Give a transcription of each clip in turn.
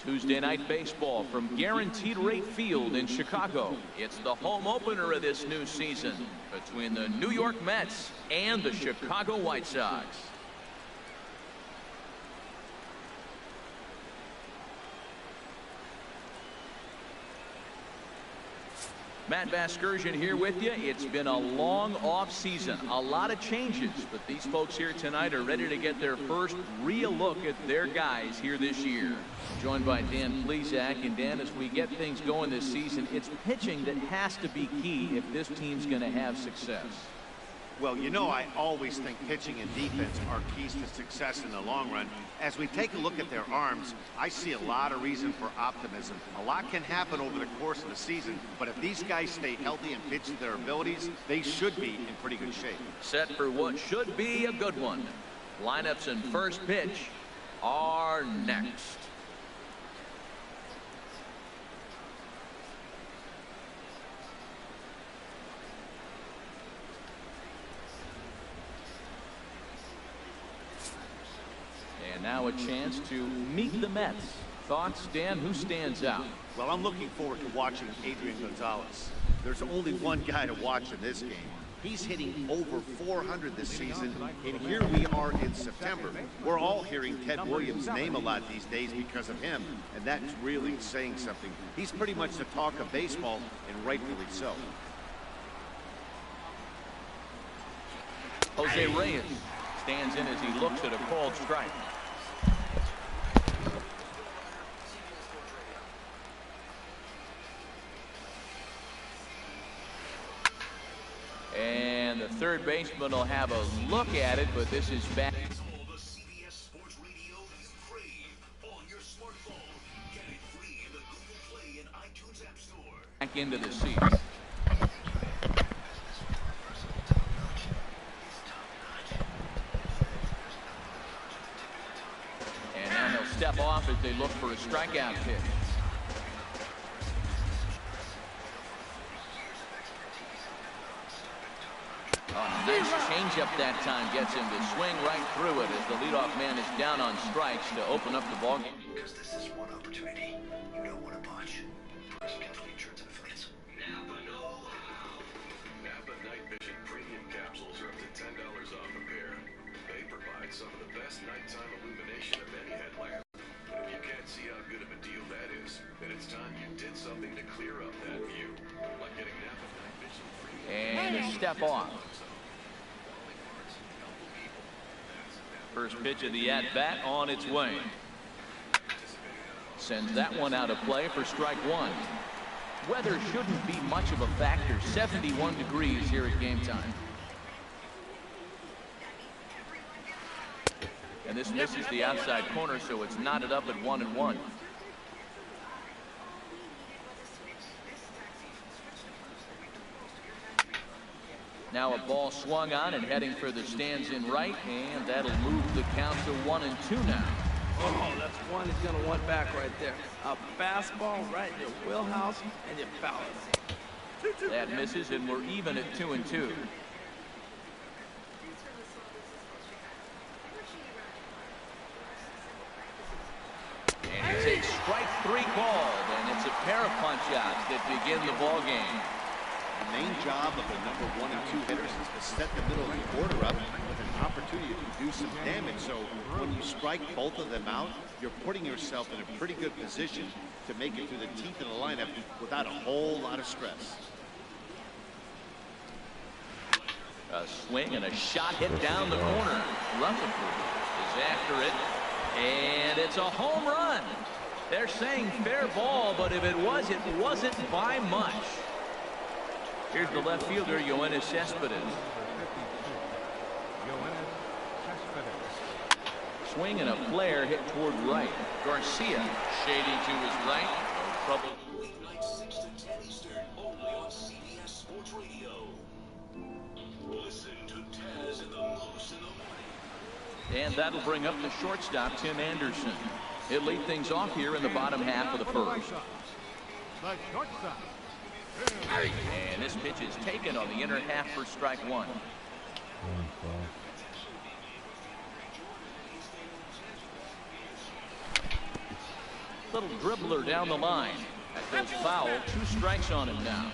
Tuesday night baseball from Guaranteed Rate Field in Chicago. It's the home opener of this new season between the New York Mets and the Chicago White Sox. Matt Vasgersian here with you. It's been a long off season, a lot of changes, but these folks here tonight are ready to get their first real look at their guys here this year. Joined by Dan Plesac. And Dan, as we get things going this season, it's pitching that has to be key if this team's going to have success. Well, you know, I always think pitching and defense are keys to success in the long run. As we take a look at their arms, I see a lot of reason for optimism. A lot can happen over the course of the season, but if these guys stay healthy and pitch to their abilities, they should be in pretty good shape. Set for what should be a good one. Lineups and first pitch are next. And now a chance to meet the Mets. Thoughts, Dan? Who stands out? Well, I'm looking forward to watching Adrian Gonzalez. There's only one guy to watch in this game. He's hitting over 400 this season, and here we are in September. We're all hearing Ted Williams' name a lot these days because of him, and that's really saying something. He's pretty much the talk of baseball, and rightfully so. Jose Reyes stands in as he looks at a called strike. And the third baseman will have a look at it, but this is back. Back into the seats. And now he'll step off as they look for a strikeout pitch. Nice changeup that time gets him to swing right through it as the leadoff man is down on strikes to open up the ballgame. Because this is one opportunity you don't want to botch. First Capital Insurance and Affiliates. Napa know-how. Napa Night Vision Premium Capsules are up to $10 off a pair. They provide some of the best nighttime illumination of any headlamp. But if you can't see how good of a deal that is, then it's time you did something to clear up that view. Like getting Napa Night Vision Premium. And a step off. First pitch of the at-bat on its way. Sends that one out of play for strike one. Weather shouldn't be much of a factor. 71 degrees here at game time. And this misses the outside corner, so it's knotted up at 1-1. Now a ball swung on and heading for the stands in right, and that'll move the count to 1-2 now. Oh, that's one he's going to want back right there. A fastball right in your wheelhouse, and you foul it. That misses, and we're even at 2-2. And he takes strike three called, and it's a pair of punch-outs that begin the ball game. The main job of the number 1 and 2 hitters is to set the middle of the order up with an opportunity to do some damage. So when you strike both of them out, you're putting yourself in a pretty good position to make it through the teeth of the lineup without a whole lot of stress. A swing and a shot hit down the corner. Rutherford is after it, and it's a home run. They're saying fair ball, but if it was, it wasn't by much. Here's the left fielder, Yoenis Cespedes. Swing and a flare hit toward right. Garcia shading to his right. No trouble. Weeknights 6 to 10 Eastern, only on CBS Sports Radio. Listen to Taz and the Moose in the morning. And that'll bring up the shortstop, Tim Anderson. He'll lead things off here in the bottom half of the first. And this pitch is taken on the inner half for strike one. little dribbler down the line. That goes foul. 2 strikes on him now.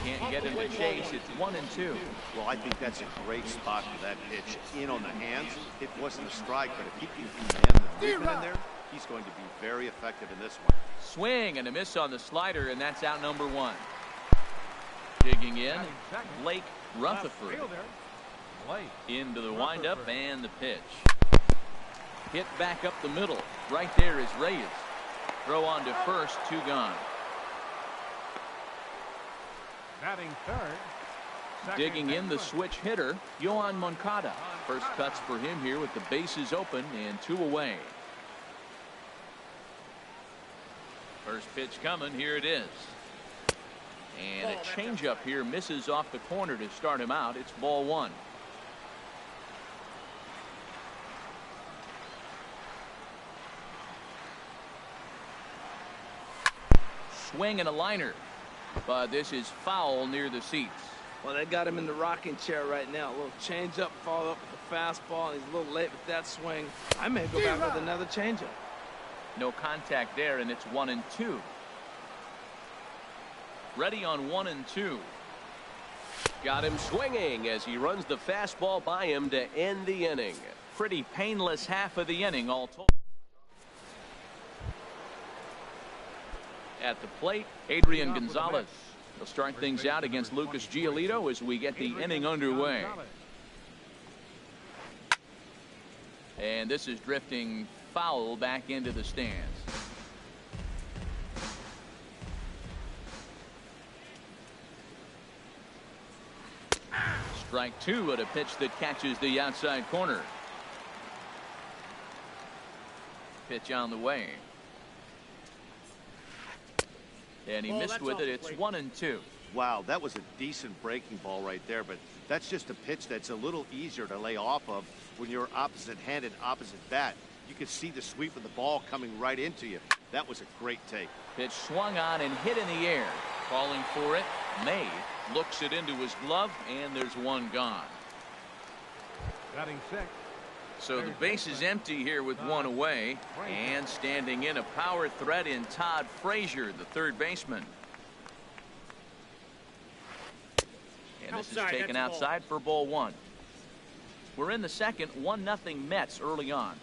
Can't get him to chase. It's 1-2. Well, I think that's a great spot for that pitch. In on the hands. It wasn't a strike, but if he can command the movement in there, he's going to be very effective in this one. Swing and a miss on the slider, and that's out number 1. Digging in, Blake Rutherford. Into the windup and the pitch. Hit back up the middle. Right there is Reyes. Throw on to first, 2 gone. Batting third. Digging in the switch hitter, Yohan Moncada. First cuts for him here with the bases open and 2 away. First pitch coming. Here it is. And a changeup here misses off the corner to start him out. It's ball 1. Swing and a liner. But this is foul near the seats. Well, they got him in the rocking chair right now. A little changeup, follow up with the fastball, and he's a little late with that swing. I may go back with another changeup. No contact there, and it's 1-2. Ready on 1-2. Got him swinging as he runs the fastball by him to end the inning. Pretty painless half of the inning all told. At the plate, Adrian Gonzalez. He'll start things out against Lucas Giolito as we get the inning underway. And this is drifting foul back into the stands. Strike 2 at a pitch that catches the outside corner. Pitch on the way. And he missed with it. It's 1-2. Wow, that was a decent breaking ball right there, but that's just a pitch that's a little easier to lay off of when you're opposite-handed, opposite bat. You can see the sweep of the ball coming right into you. That was a great take. Pitch swung on and hit in the air. Calling for it, May looks it into his glove, and there's 1 gone. Batting 6. So the base is empty here with 1 away, and standing in a power threat in Todd Frazier, the third baseman. And this is taken outside for ball 1. We're in the second, 1-0 Mets early on.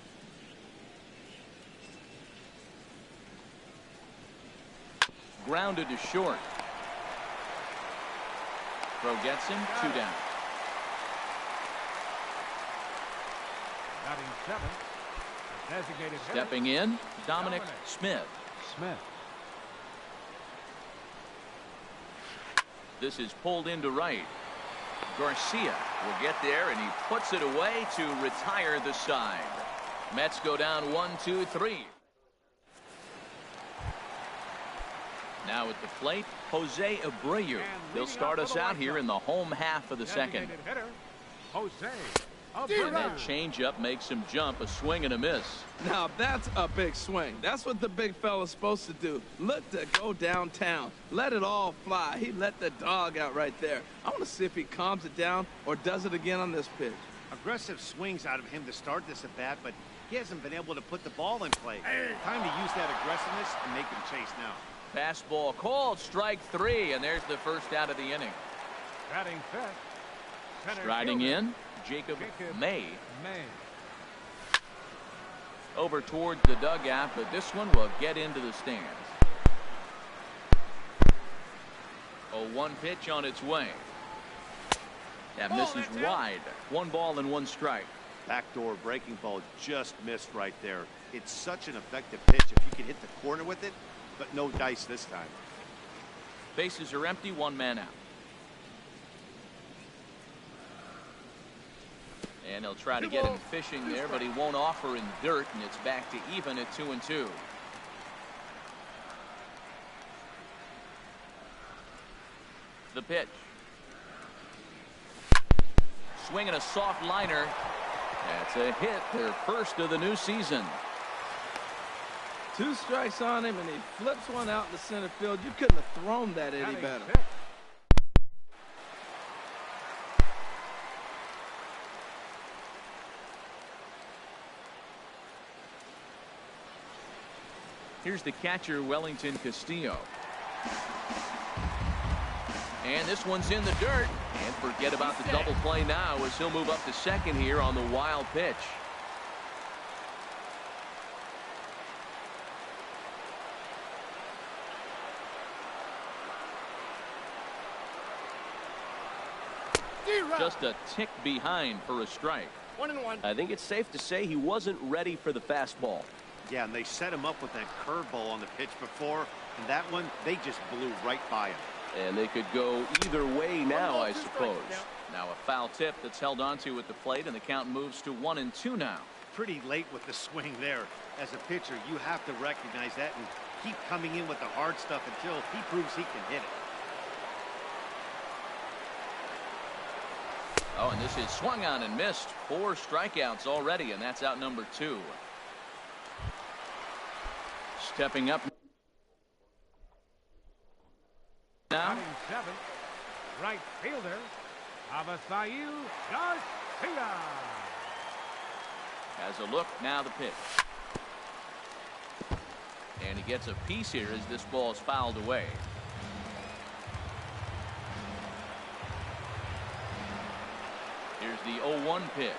Grounded to short. Throw gets him, 2 down. Batting 7. Designated Stepping in, Dominic Smith. This is pulled into right. Garcia will get there, and he puts it away to retire the side. Mets go down 1-2-3. Now at the plate, Jose Abreu. He'll start us out here in the home half of the second. And that changeup makes him jump, a swing and a miss. Now that's a big swing. That's what the big fella's supposed to do. Look to go downtown. Let it all fly. He let the dog out right there. I want to see if he calms it down or does it again on this pitch. Aggressive swings out of him to start this at bat, but he hasn't been able to put the ball in play. Time to use that aggressiveness and make him chase now. Fastball called, strike 3, and there's the first out of the inning. Batting 5th. Striding in, Jacob May. Over towards the dugout, but this one will get into the stands. A 1 pitch on its way. That misses wide. 1 ball and 1 strike. Backdoor breaking ball just missed right there. It's such an effective pitch if you can hit the corner with it, but no dice this time. Bases are empty, 1 man out. And he'll try to get him fishing there, but he won't offer in dirt, and it's back to even at 2-2. The pitch. Swinging a soft liner. That's a hit, their first of the new season. 2 strikes on him, and he flips one out in the center field. You couldn't have thrown that any better. Here's the catcher, Wellington Castillo. And this one's in the dirt. And forget about the double play now as he'll move up to second here on the wild pitch. Just a tick behind for a strike. 1-1. I think it's safe to say he wasn't ready for the fastball. Yeah, and they set him up with that curveball on the pitch before, and that one, they just blew right by him. And they could go either way now, I suppose. Now a foul tip that's held onto at the plate, and the count moves to 1-2 now. Pretty late with the swing there. As a pitcher, you have to recognize that and keep coming in with the hard stuff until he proves he can hit it. Oh, and this is swung on and missed. 4 strikeouts already, and that's out number 2. Stepping up now. Batting 7th, right fielder, Avisail Garcia. Has a look, now the pitch. And he gets a piece here as this ball is fouled away. Here's the 0-1 pitch.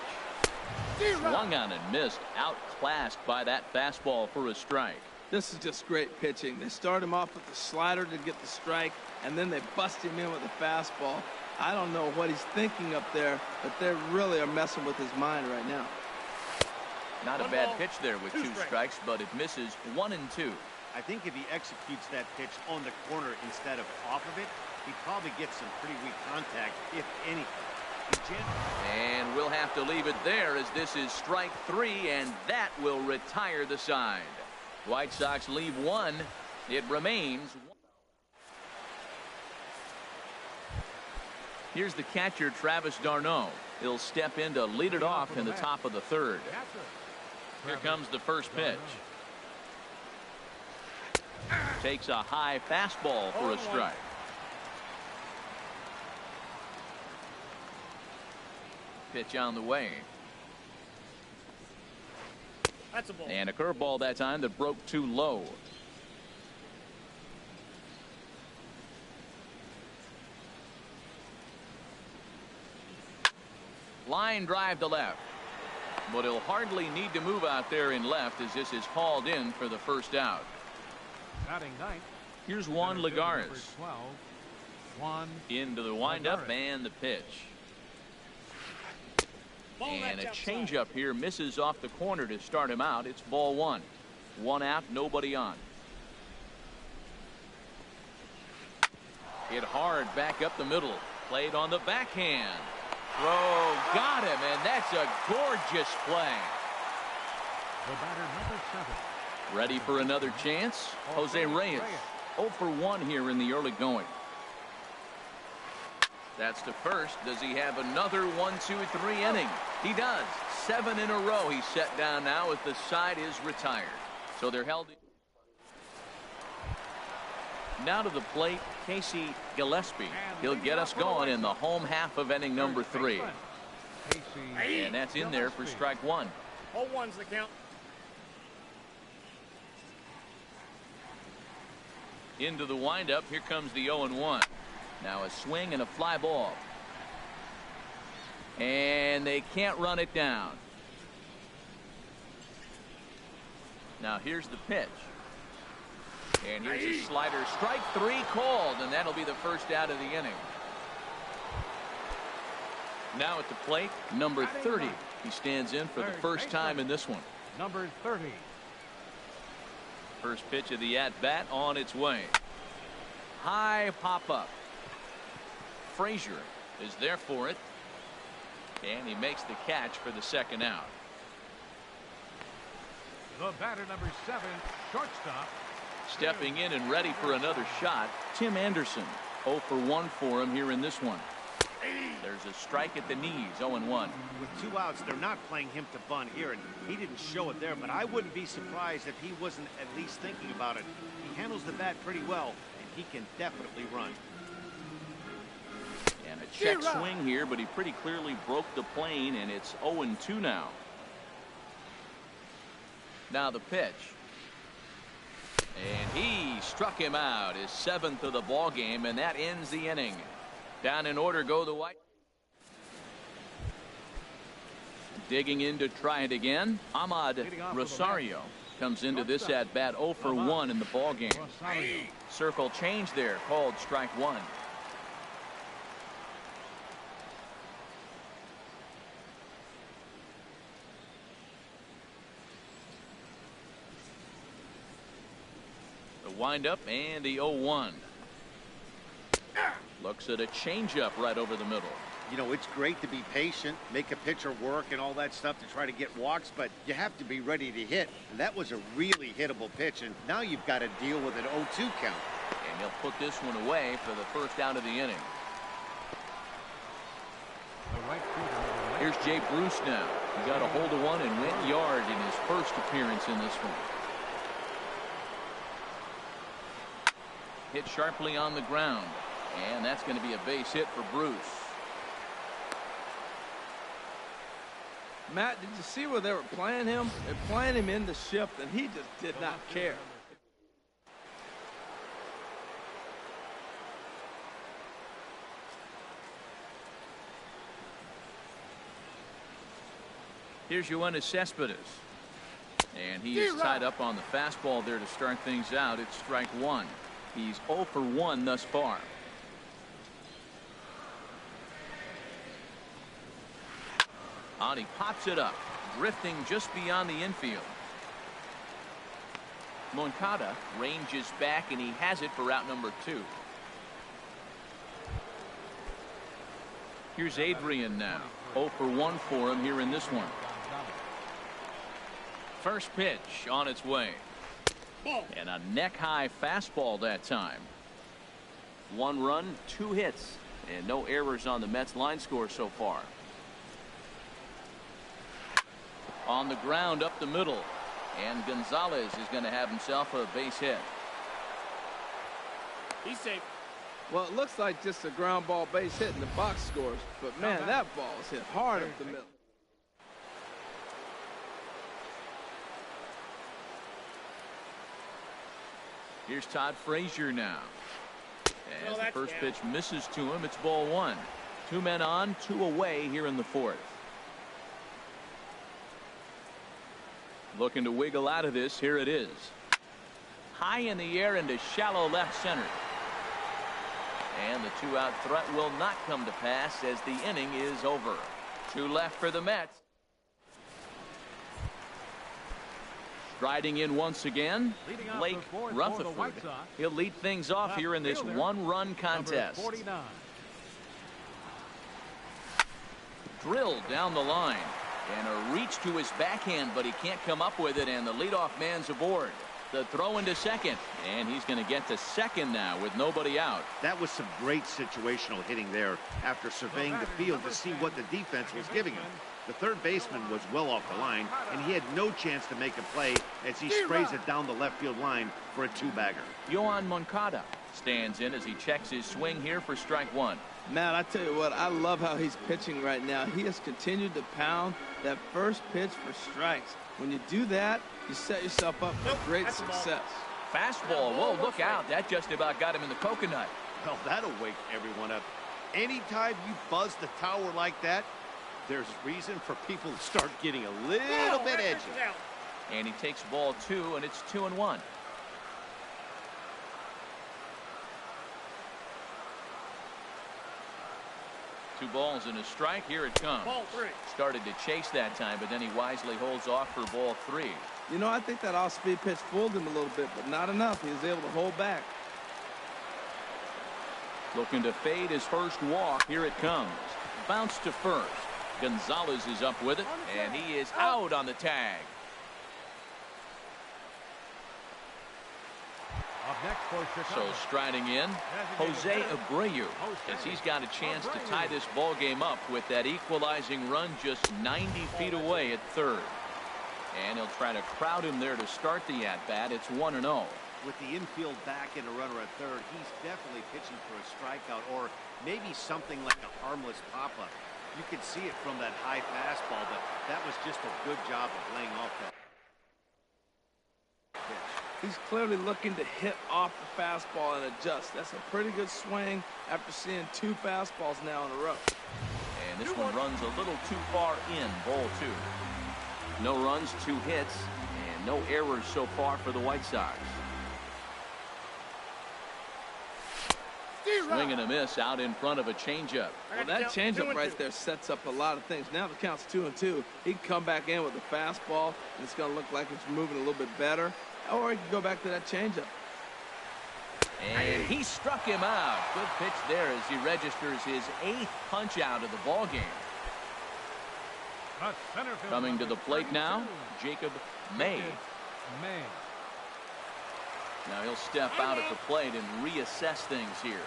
Swung on and missed. Outclassed by that fastball for a strike. This is just great pitching. They start him off with the slider to get the strike, and then they bust him in with a fastball. I don't know what he's thinking up there, but they really are messing with his mind right now. Not a bad pitch there with 2 strikes, but it misses 1-2. I think if he executes that pitch on the corner instead of off of it, he probably gets some pretty weak contact, if anything. And we'll have to leave it there as this is strike 3, and that will retire the side. White Sox leave 1. It remains 1. Here's the catcher, Travis d'Arnaud. He'll step in to lead it off in the top of the 3rd. Here comes the first pitch. Takes a high fastball for a strike. Pitch on the way. That's a ball. And a curveball that time that broke too low. Line drive to left. But he'll hardly need to move out there in left as this is hauled in for the first out. Batting 9th. Here's Juan Lagares. 12. Into the windup and the pitch. And a changeup here misses off the corner to start him out. It's ball 1. 1 out, nobody on. Hit hard back up the middle. Played on the backhand. Throw got him, and that's a gorgeous play. The batter, number 7. Ready for another chance? Jose Reyes. 0 for 1 here in the early going. That's to first. Does he have another 1, 2, 3 inning? He does. 7 in a row he's set down now as the side is retired. So they're held. Now to the plate, Casey Gillespie. He'll get us going in the home half of inning number 3. And that's in there for strike 1. 0-1's the count. Into the windup. Here comes the 0-1. Now a swing and a fly ball. And they can't run it down. Now here's the pitch. And here's a slider. Strike 3 called, and that'll be the first out of the inning. Now at the plate, number 30. He stands in for the first time in this one. Number 30. First pitch of the at-bat on its way. High pop-up. Frazier is there for it. And he makes the catch for the second out. The batter, number 7, shortstop. Stepping in and ready for another shot, Tim Anderson. 0 for 1 for him here in this one. There's a strike at the knees, 0-1. With 2 outs, they're not playing him to bunt here, and he didn't show it there, but I wouldn't be surprised if he wasn't at least thinking about it. He handles the bat pretty well, and he can definitely run. And a check swing here, but he pretty clearly broke the plane, and it's 0-2 now. Now the pitch. And he struck him out, his 7th of the ball game, and that ends the inning. Down in order go the White. Digging in to try it again, Ahmad Rosario comes into this at bat 0 for 1 in the ball game. Circle change there, called strike 1. The windup and the 0-1. Looks at a changeup right over the middle. You know, it's great to be patient, make a pitcher work and all that stuff to try to get walks, but you have to be ready to hit. And that was a really hittable pitch, and now you've got to deal with an 0-2 count. And he'll put this one away for the first out of the inning. Here's Jay Bruce now. He got a hold of one and went yard in his first appearance in this one. Hit sharply on the ground, and that's going to be a base hit for Bruce. Matt, did you see where they were playing him? They're playing him in the shift, and he just did not care. Here's Yoenis Cespedes. And he is tied up on the fastball there to start things out. It's strike 1. He's 0 for 1 thus far. On he pops it up, drifting just beyond the infield. Moncada ranges back, and he has it for out number 2. Here's Adrian now. 0 for 1 for him here in this one. First pitch on its way. And a neck-high fastball that time. 1 run, 2 hits, and no errors on the Mets line score so far. On the ground up the middle, and Gonzalez is going to have himself a base hit. He's safe. Well, it looks like just a ground ball base hit in the box scores, but man, that ball is hit hard up the middle. Here's Todd Frazier now. As the first down. pitch misses to him, it's ball 1. 2 men on, 2 away here in the 4th. Looking to wiggle out of this. Here it is. High in the air into shallow left center. And the 2-out threat will not come to pass as the inning is over. 2 left for the Mets. Striding in once again, Blake Rutherford. He'll lead things off here in this 1-run contest. Drilled down the line. And a reach to his backhand, but he can't come up with it, and the leadoff man's aboard. The throw into second, and he's going to get to second now with nobody out. That was some great situational hitting there after surveying the field to see what the defense was giving him. The third baseman was well off the line, and he had no chance to make a play as he sprays it down the left field line for a 2-bagger. Yoan Moncada stands in as he checks his swing here for strike 1. Matt, I tell you what, I love how he's pitching right now. He has continued to pound that first pitch for strikes. When you do that, you set yourself up for great success. Fastball. Whoa, look out. That just about got him in the coconut. Well, that'll wake everyone up. Anytime you buzz the tower like that, there's reason for people to start getting a little bit edgy. And he takes ball 2, and it's 2-1. Two balls and a strike. Here it comes. Ball 3. Started to chase that time, but then he wisely holds off for ball 3. You know, I think that off-speed pitch fooled him a little bit, but not enough. He was able to hold back. Looking to fade his first walk. Here it comes. Bounce to first. Gonzalez is up with it, and he is out on the tag. So striding in, Jose Abreu, as he's got a chance to tie this ball game up with that equalizing run just 90 feet away at third. And he'll try to crowd him there to start the at-bat. It's 1-0. With the infield back and a runner at third, he's definitely pitching for a strikeout or maybe something like a harmless pop-up. You could see it from that high fastball, but that was just a good job of laying off that pitch. He's clearly looking to hit off the fastball and adjust. That's a pretty good swing after seeing 2 fastballs now in a row. And this one runs a little too far in, ball 2. No runs, 2 hits, and no errors so far for the White Sox. Swing and a miss out in front of a changeup. Well, that changeup right there sets up a lot of things. Now the count's 2-2. He can come back in with a fastball, and it's going to look like it's moving a little bit better. Or he can go back to that changeup. And he struck him out. Good pitch there as he registers his 8th punch out of the ball game. Coming to the plate now, Jacob May. Now he'll step out at the plate and reassess things here.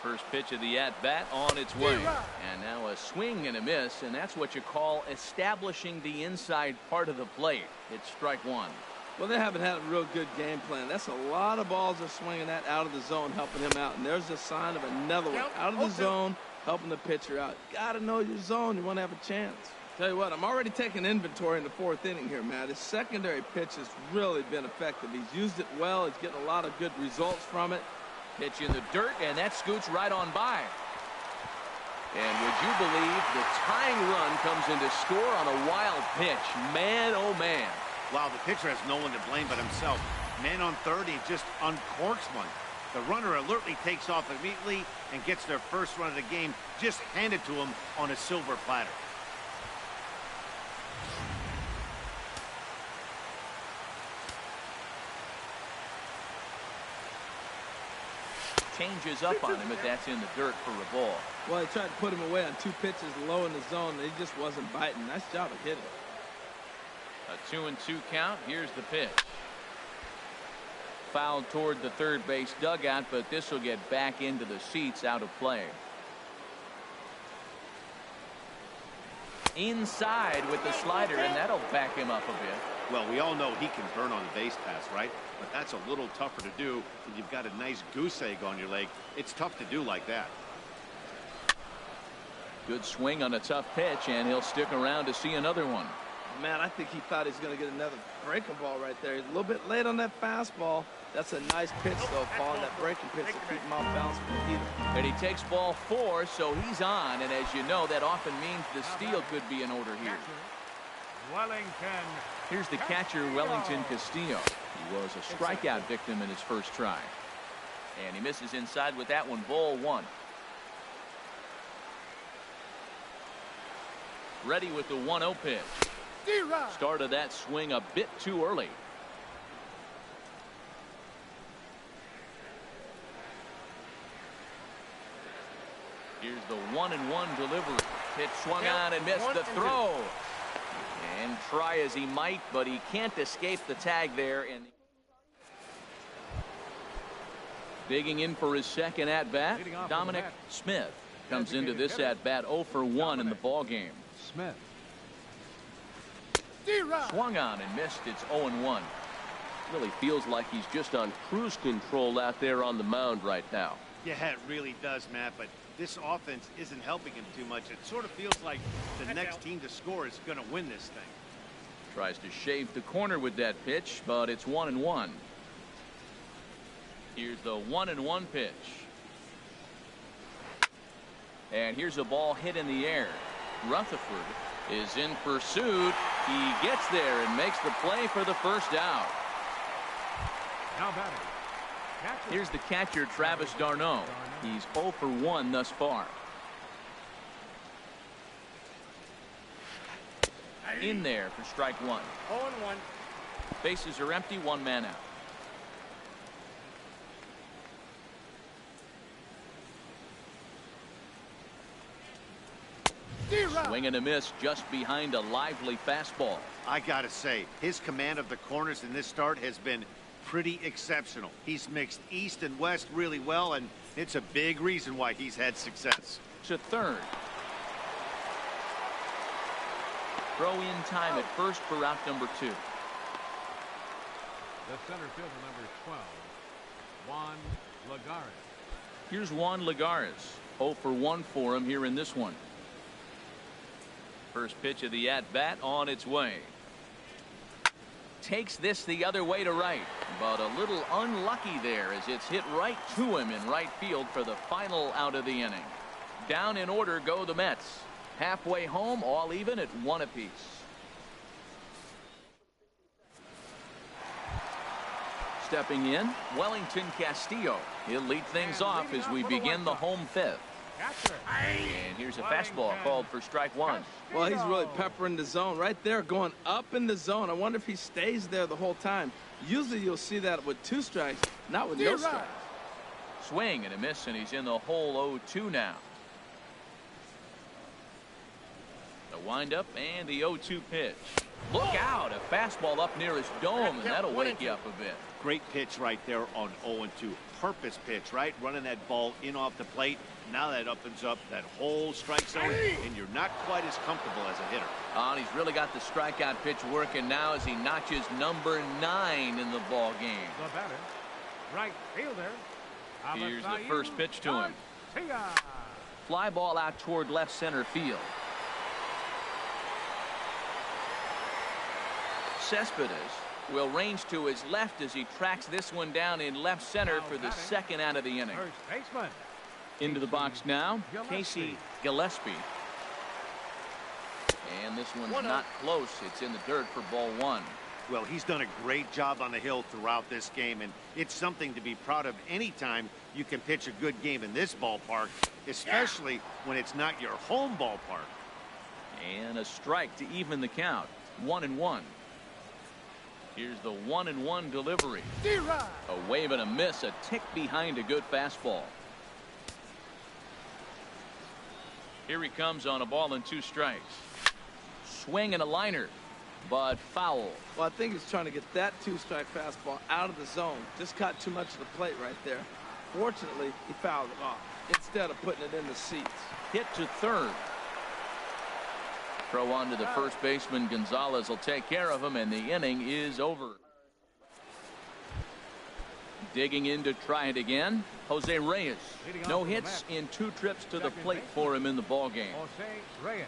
First pitch of the at-bat on its way. And now a swing and a miss, and that's what you call establishing the inside part of the plate. It's strike 1. Well, they haven't had a real good game plan. That's a lot of balls they're swinging at out of the zone, helping him out. And there's a sign of another one out of the zone, helping the pitcher out. Got to know your zone. You want to have a chance. Tell you what, I'm already taking inventory in the 4th inning here, Matt. His secondary pitch has really been effective. He's used it well. He's getting a lot of good results from it. Pitch in the dirt, and that scoots right on by. And would you believe the tying run comes into score on a wild pitch? Man, oh man. Wow, the pitcher has no one to blame but himself. Man on third, he just uncorks one. The runner alertly takes off immediately and gets their first run of the game just handed to him on a silver platter. Changes up on him, but that's in the dirt for a ball. Well, he tried to put him away on 2 pitches low in the zone, and he just wasn't biting. Nice job of hitting. A 2-2 count. Here's the pitch. Fouled toward the third base dugout, but this will get back into the seats, out of play. Inside with the slider, and that'll back him up a bit. Well, we all know he can burn on the base pass, right? But that's a little tougher to do when you've got a nice goose egg on your leg. It's tough to do like that. Good swing on a tough pitch, and he'll stick around to see another one. Man, I think he thought he was going to get another breaking ball right there. He's a little bit late on that fastball. That's a nice pitch, though, Paul, that breaking pitch to keep him off balance from the heater. And he takes ball 4, so he's on. And as you know, that often means the steal could be in order here. Wellington. Here's the catcher, Wellington Castillo. He was a strikeout victim in his first try. And he misses inside with that one, ball 1. Ready with the 1-0 pitch. Started that swing a bit too early. Here's the 1-1 delivery. Pitch swung on and missed the throw. And try as he might, but he can't escape the tag there. And digging in for his second at-bat, Dominic Smith comes into this at-bat 0 for 1 in the ball game. Smith. Swung on and missed. It's 0-1. Really feels like he's just on cruise control out there on the mound right now. Yeah, it really does, Matt, but this offense isn't helping him too much. It sort of feels like the next team to score is going to win this thing. Tries to shave the corner with that pitch, but it's 1-1. Here's the 1-1 pitch. And here's a ball hit in the air. Rutherford is in pursuit. He gets there and makes the play for the first out. Now batting. Here's the catcher, Travis d'Arnaud. He's 0 for 1 thus far. In there for strike 1. 0-1. Bases are empty, 1 man out. Swing and a miss just behind a lively fastball. I gotta say, his command of the corners in this start has been pretty exceptional. He's mixed east and west really well, and it's a big reason why he's had success. To third. Throw in time at first for out number 2. The center fielder, number 12, Juan Lagares. Here's Juan Lagares. 0 for 1 for him here in this one. First pitch of the at-bat on its way. takes this the other way to right, but a little unlucky there as it's hit right to him in right field for the final out of the inning. Down in order go the Mets. Halfway home, all even at 1 apiece. Stepping in, Wellington Castillo. He'll lead things off as we begin the home fifth. And here's a fastball called for strike one. Well, he's really peppering the zone right there, going up in the zone. I wonder if he stays there the whole time. Usually you'll see that with 2 strikes, not with no strikes. Swing and a miss, and he's in the hole 0-2 now. The windup and the 0-2 pitch. Look out, a fastball up near his dome, and that'll wake you up a bit. Great pitch right there on 0-2. Purpose pitch, right? Running that ball in off the plate. Now that opens up that whole strike zone, and you're not quite as comfortable as a hitter. And he's really got the strikeout pitch working now as he notches number 9 in the ball game. The batter, right fielder. Here's the first pitch to him. Fly ball out toward left center field. Cespedes will range to his left as he tracks this one down in left center for the second out of the inning. First baseman. Into the box now, Casey Gillespie. And this one's not close. It's in the dirt for ball 1. Well, he's done a great job on the hill throughout this game, and it's something to be proud of anytime you can pitch a good game in this ballpark, especially when it's not your home ballpark. And a strike to even the count. 1-1. Here's the 1-1 delivery. A wave and a miss, a tick behind a good fastball. Here he comes on a ball and 2 strikes. Swing and a liner, but foul. Well, I think he's trying to get that 2-strike fastball out of the zone. Just caught too much of the plate right there. Fortunately, he fouled it off instead of putting it in the seats. Hit to third. Throw on to the first baseman. Gonzalez will take care of him, and the inning is over. Digging in to try it again, Jose Reyes. No hits in 2 trips to the plate for him in the ball game. Jose Reyes.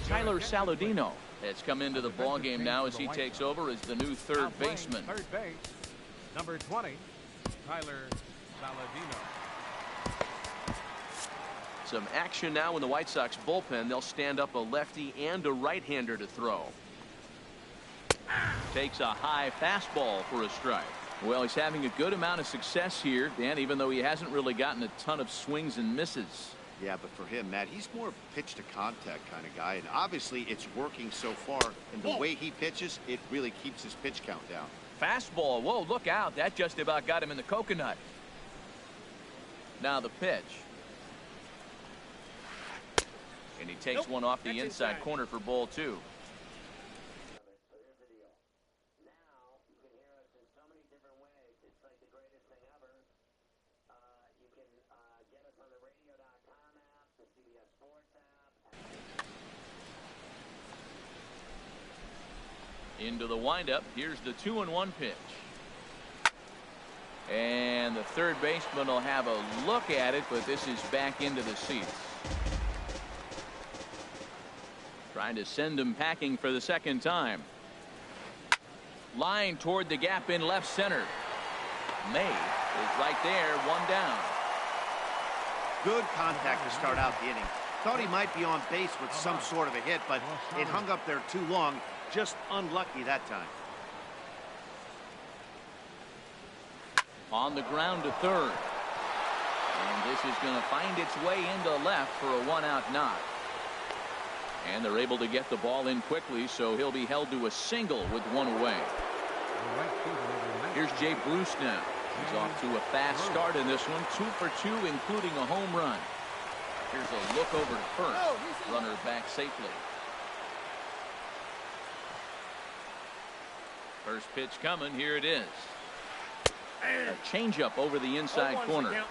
Tyler Saladino has come into the ball game now as he takes over as the new third baseman. Third base, number 20, Tyler Saladino. Some action now in the White Sox bullpen. They'll stand up a lefty and a right-hander to throw. Takes a high fastball for a strike. Well, he's having a good amount of success here, Dan, even though he hasn't really gotten a ton of swings and misses. Yeah, but for him, Matt, he's more pitch to contact kind of guy, and obviously it's working so far, and the way he pitches, it really keeps his pitch count down. Fastball. Whoa, look out. That just about got him in the coconut. Now the pitch. And he takes one off the inside corner for ball 2. Into the windup. Here's the 2-1 pitch. And the third baseman will have a look at it, but this is back into the seats. Trying to send him packing for the second time. Line toward the gap in left center. May is right there, 1 down. Good contact to start out the inning. Thought he might be on base with some sort of a hit, but it hung up there too long. Just unlucky that time. On the ground to third. And this is going to find its way into left for a 1-out knock. And they're able to get the ball in quickly, so he'll be held to a single with 1 away. Here's Jay Bruce now. He's off to a fast start in this one. 2 for 2, including a home run. Here's a look over to first. Runner back safely. First pitch coming. Here it is. A changeup over the inside corner.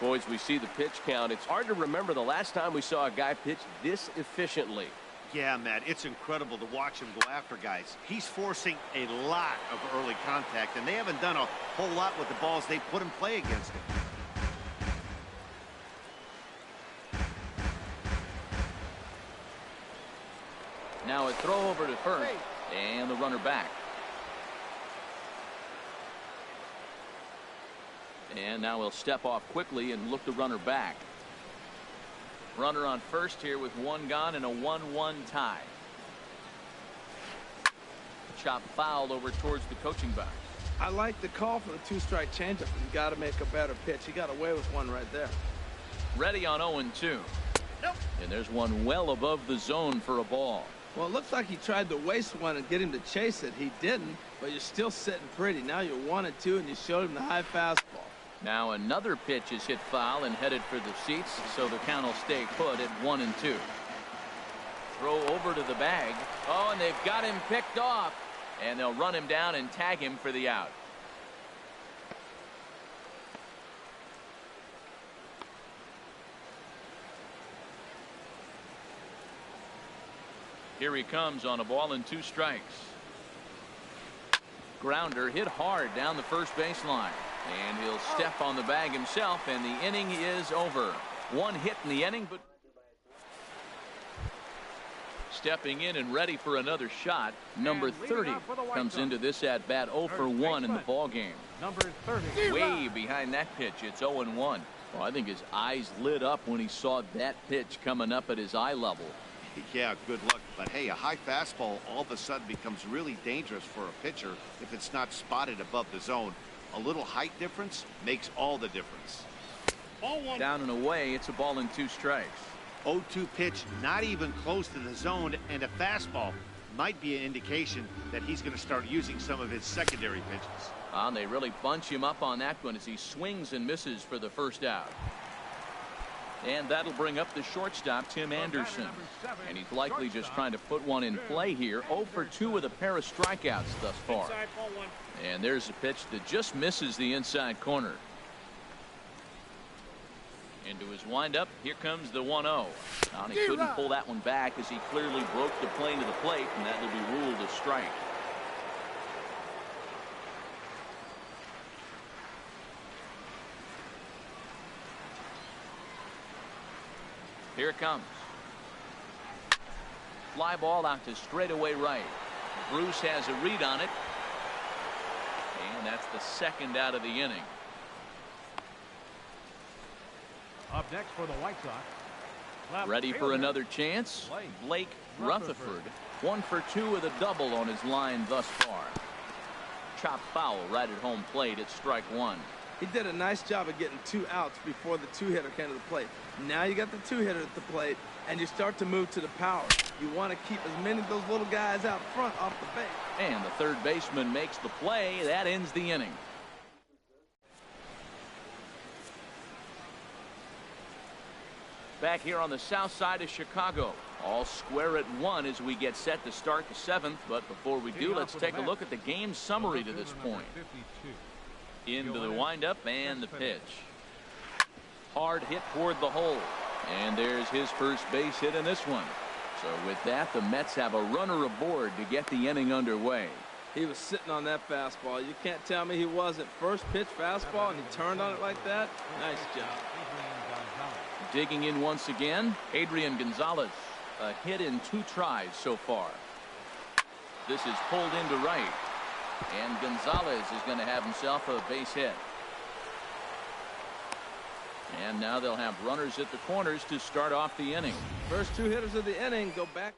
Boys, we see the pitch count. It's hard to remember the last time we saw a guy pitch this efficiently. Yeah, Matt, it's incredible to watch him go after guys. He's forcing a lot of early contact, and they haven't done a whole lot with the balls they put in play against him. Now a throw over to first, and the runner back. And now he'll step off quickly and look the runner back. Runner on first here with 1 gone and a 1-1 tie. Chop foul over towards the coaching box. I like the call for the 2-strike changeup. You got to make a better pitch. He got away with one right there. Ready on 0-2. Nope. And there's one well above the zone for a ball. Well, it looks like he tried to waste one and get him to chase it. He didn't, but you're still sitting pretty. Now you're 1-2, and you showed him the high fastball. Now another pitch is hit foul and headed for the seats, so the count will stay put at 1-2. Throw over to the bag. Oh, and they've got him picked off. And they'll run him down and tag him for the out. Here he comes on a ball and 2 strikes. Grounder hit hard down the first baseline. And he'll step on the bag himself, and the inning is over. 1 hit in the inning, but stepping in and ready for another shot. Number 30 comes into this at bat 0 for 1 in the ball game. Number 30. Way behind that pitch. It's 0-1. Well, I think his eyes lit up when he saw that pitch coming up at his eye level. Yeah, good luck. But hey, a high fastball all of a sudden becomes really dangerous for a pitcher if it's not spotted above the zone. A little height difference makes all the difference. Ball 1. Down and away. It's a ball and 2 strikes. 0-2 pitch, not even close to the zone, and a fastball might be an indication that he's going to start using some of his secondary pitches. They really bunch him up on that one as he swings and misses for the first out. And that'll bring up the shortstop, Tim Anderson. And he's likely just trying to put one in play here. 0 for 2 with a pair of strikeouts thus far. Inside, ball 1. And there's a pitch that just misses the inside corner. Into his windup, here comes the 1-0. He couldn't pull that one back as he clearly broke the plane to the plate, and that will be ruled a strike. Here it comes. Fly ball out to straightaway right. Bruce has a read on it. And that's the second out of the inning. Up next for the White Sox. Ready for another chance? Blake Rutherford. 1 for 2 with a double on his line thus far. Chop foul right at home plate. It's strike 1. He did a nice job of getting 2 outs before the 2-hitter came to the plate. Now you got the 2-hitter at the plate, and you start to move to the power. You want to keep as many of those little guys out front off the base. And the third baseman makes the play. That ends the inning. Back here on the south side of Chicago. All square at 1 as we get set to start the 7th. But before we do, let's take a look at the game summary to this point. Into the windup and the pitch. Hard hit toward the hole. And there's his first base hit in this one. So with that, the Mets have a runner aboard to get the inning underway. He was sitting on that fastball. You can't tell me he wasn't. First pitch fastball, and he turned on it like that. Nice job. Digging in once again, Adrian Gonzalez. A hit in 2 tries so far. This is pulled into right. And Gonzalez is going to have himself a base hit. And now they'll have runners at the corners to start off the inning. First 2 hitters of the inning go back.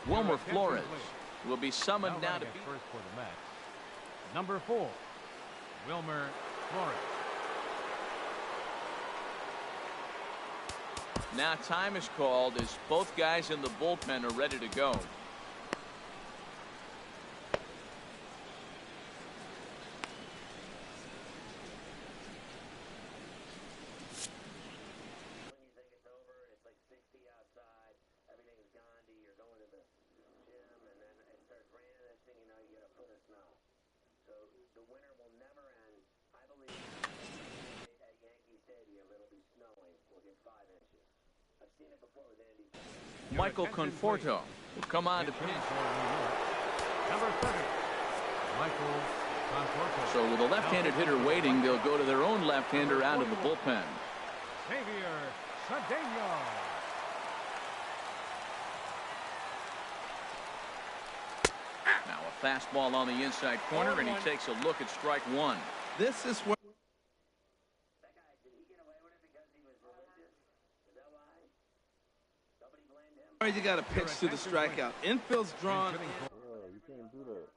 Wilmer Flores will be summoned now to be first for the Mets. Number 4, Wilmer Flores. Now time is called as both guys in the bullpen are ready to go. Michael Conforto will come on to pitch. Number 30, Michael Conforto. So with a left-handed hitter waiting, they'll go to their own left-hander out of the bullpen. Xavier Cedeno. Now a fastball on the inside corner, and he takes a look at strike one. This is where you got to pitch to the strikeout. Infield's drawn. You can't do that.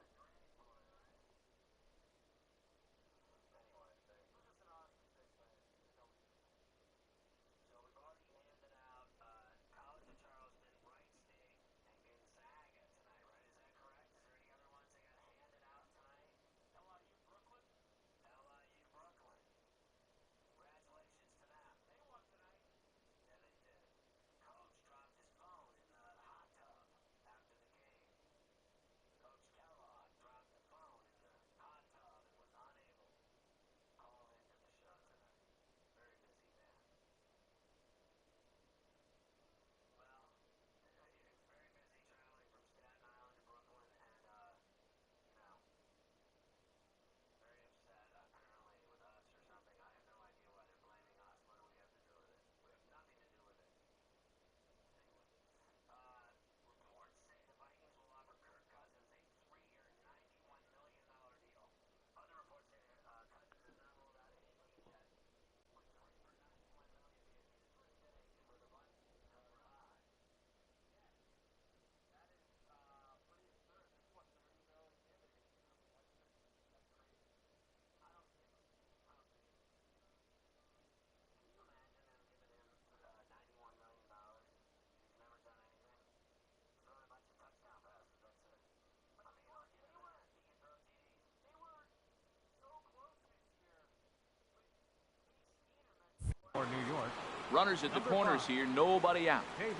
For New York. Runners at the corners here, nobody out. David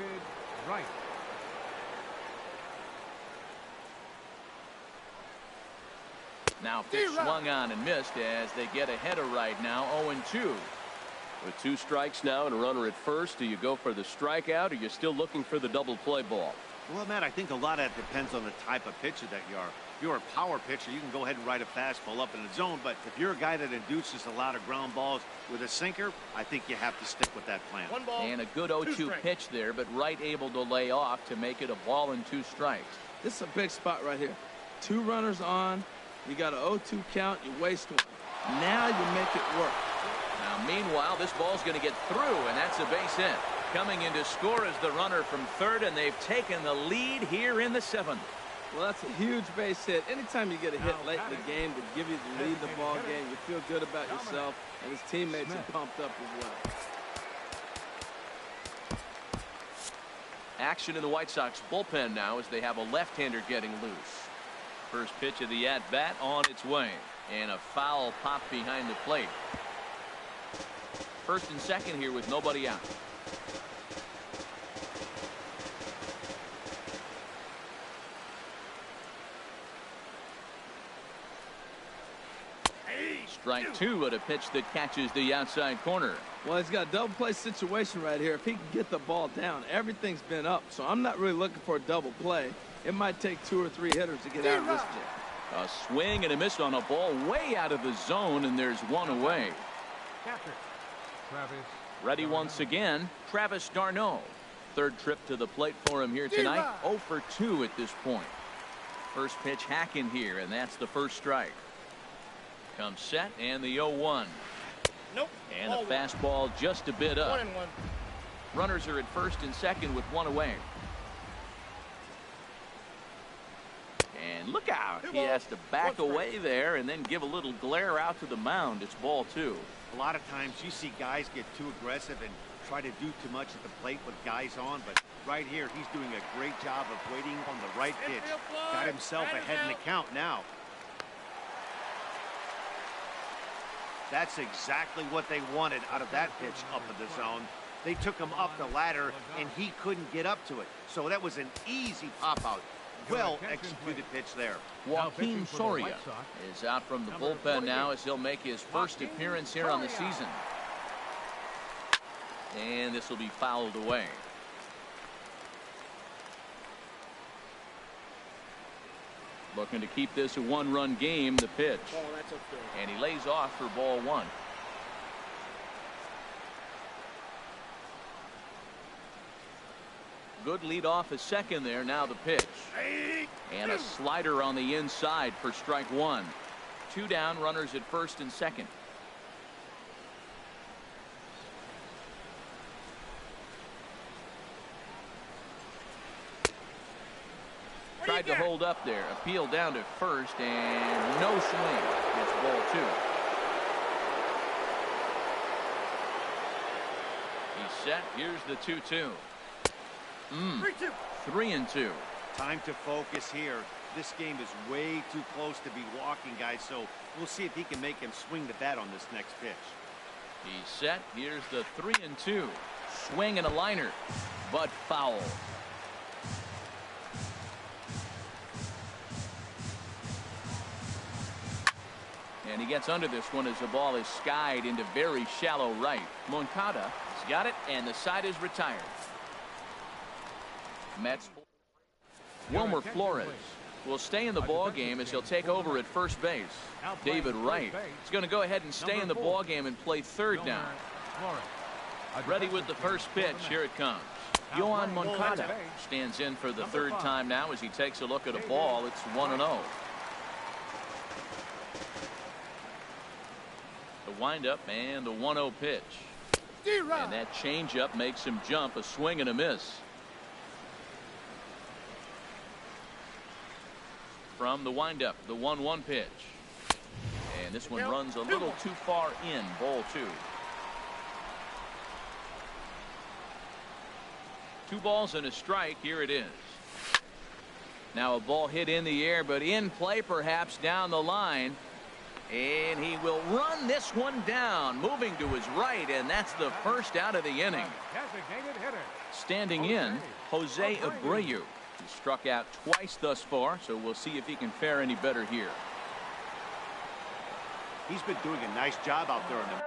Wright. Now pitch swung on and missed as they get ahead of right now, 0-2. With 2 strikes now and a runner at first, do you go for the strikeout or you're still looking for the double play ball? Well, Matt, I think a lot of that depends on the type of pitcher that you are. If you're a power pitcher, you can go ahead and ride a fastball up in the zone. But if you're a guy that induces a lot of ground balls with a sinker, I think you have to stick with that plan. One ball, And a good 0-2 pitch there, but Wright able to lay off to make it a ball and 2 strikes. This is a big spot right here. 2 runners on. You got an 0-2 count. You waste one. Now you make it work. Now, meanwhile, this ball's going to get through, and that's a base hit. Coming in to score is the runner from third, and they've taken the lead here in the 7th. Well, that's a huge base hit. Anytime you get a hit late in the game to give you the lead in the ball game, you feel good about yourself, and his teammates are pumped up as well. Action in the White Sox bullpen now as they have a left-hander getting loose. First pitch of the at-bat on its way, and a foul pop behind the plate. First and second here with nobody out. Strike 2 at a pitch that catches the outside corner. Well, he's got a double play situation right here. If he can get the ball down, everything's been up. So I'm not really looking for a double play. It might take 2 or 3 hitters to get out of this jam. A swing and a miss on a ball way out of the zone, and there's one away. Catcher, Travis. Ready once again, Travis d'Arnaud. Third trip to the plate for him here tonight. 0 for 2 at this point. First pitch hacking here, and that's the first strike. Comes set, and the 0-1. Nope. And a fastball just a bit up. 1-1. Runners are at first and second with one away. Look out. He has to back away there and then give a little glare out to the mound. It's ball 2. A lot of times you see guys get too aggressive and try to do too much at the plate with guys on, but right here he's doing a great job of waiting on the right pitch. Got himself ahead in the count now. That's exactly what they wanted out of that pitch up in the zone. They took him up the ladder and he couldn't get up to it. So that was an easy pop out. Well executed pitch there. Joaquin Soria is out from the bullpen now as he'll make his first appearance here on the season. And this will be fouled away. Looking to keep this a one-run game, the pitch. And he lays off for ball 1. Good lead off a second there. Now the pitch. And a slider on the inside for strike 1. 2 down, runners at first and second. Tried to hold up there. Appeal down to first and no swing. It's ball 2. He's set. Here's the 2-2. 3-2. Time to focus here. This game is way too close to be walking, guys, so we'll see if he can make him swing the bat on this next pitch. He's set. Here's the 3-2. Swing and a liner, but foul. And he gets under this one as the ball is skied into very shallow right. Moncada has got it, and the side is retired. Mets. Wilmer Flores will stay in the ball game as he'll take over at first base. David Wright is going to go ahead and stay in the ball game and play third down. Ready with the first pitch. Here it comes. Yohan Moncada stands in for the third time now as he takes a look at a ball. It's 1-0. The windup and the 1-0 pitch. And that changeup makes him jump. A swing and a miss. From the windup, the 1-1 pitch. And this one runs a little too far in. Ball 2. 2 balls and a strike. Here it is. Now a ball hit in the air, but in play perhaps down the line. And he will run this one down, moving to his right, and that's the first out of the inning. Standing in, Jose Abreu. He struck out twice thus far, so we'll see if he can fare any better here. He's been doing a nice job out there in the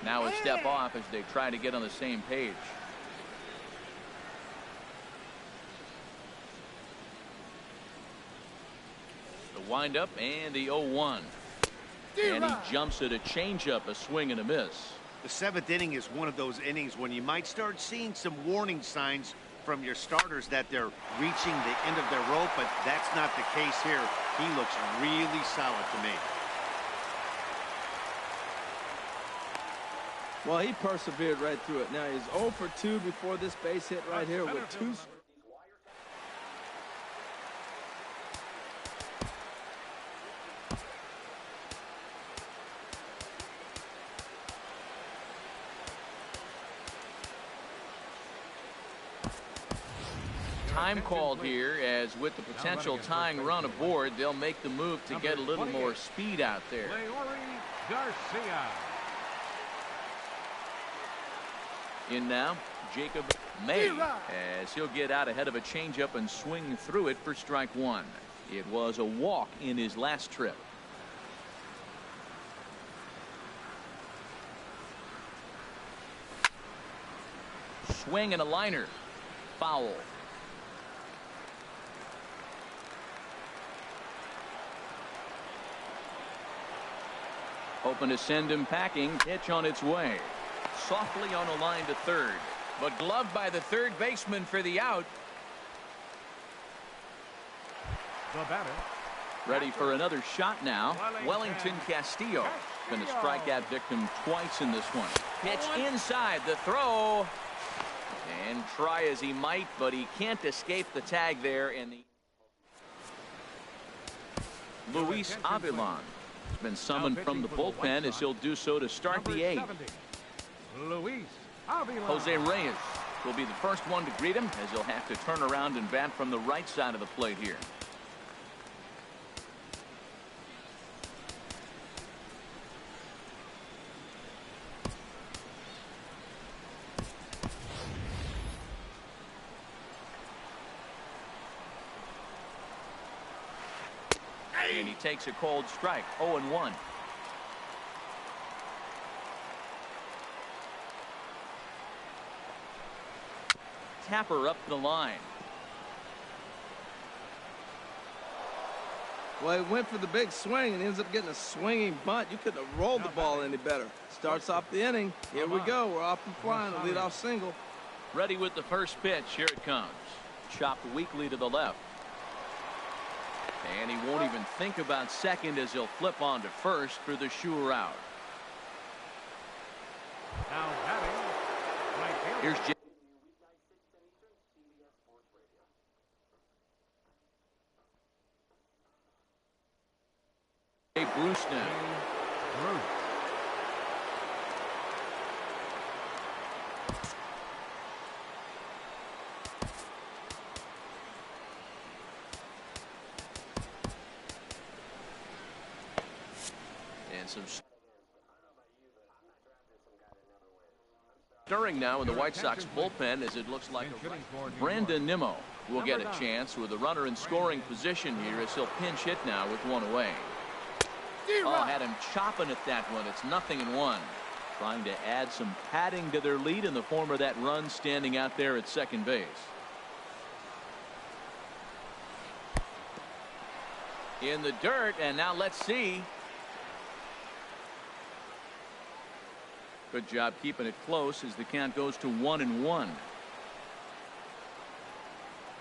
Now a step off as they try to get on the same page. The windup and the 0-1. And he jumps at a changeup, a swing and a miss. The 7th inning is one of those innings when you might start seeing some warning signs from your starters that they're reaching the end of their rope, but that's not the case here. He looks really solid to me. Well, he persevered right through it. Now he's 0 for 2 before this base hit right here with 2. Time called here, as with the potential tying run aboard, they'll make the move to get a little more speed out there. Garcia. In now, Jacob May, as he'll get out ahead of a changeup and swing through it for strike 1. It was a walk in his last trip. Swing and a liner. Foul. Hoping to send him packing. Pitch on its way. Softly on a line to third, but gloved by the third baseman for the out. The batter. Ready for another shot now. Wellington Castillo. Been a strikeout victim twice in this one. Pitch inside, the throw. And try as he might, but he can't escape the tag there. And Luis Avilan has been summoned from the bullpen, as he'll do so to start the 8th. Luis Avilan. Jose Reyes will be the first one to greet him, as he'll have to turn around and bat from the right side of the plate here. And he takes a cold strike. 0-1. Tapper up the line. Well, he went for the big swing and ends up getting a swinging bunt. You couldn't have rolled the ball any better. Starts off the inning. Here we go. We're off and flying. A leadoff single. Ready with the first pitch. Here it comes. Chopped weakly to the left. And he won't even think about second, as he'll flip on to first for the sure out. Now batting. Here's Jay Bruce now. And some stirring now in the White Sox bullpen, as it looks like Brandon Nimmo will get a chance with a runner in scoring position here, as he'll pinch hit now with one away. Oh, had him chopping at that one. It's 0-1. Trying to add some padding to their lead in the form of that run standing out there at second base. In the dirt, and now let's see. Good job keeping it close, as the count goes to 1-1.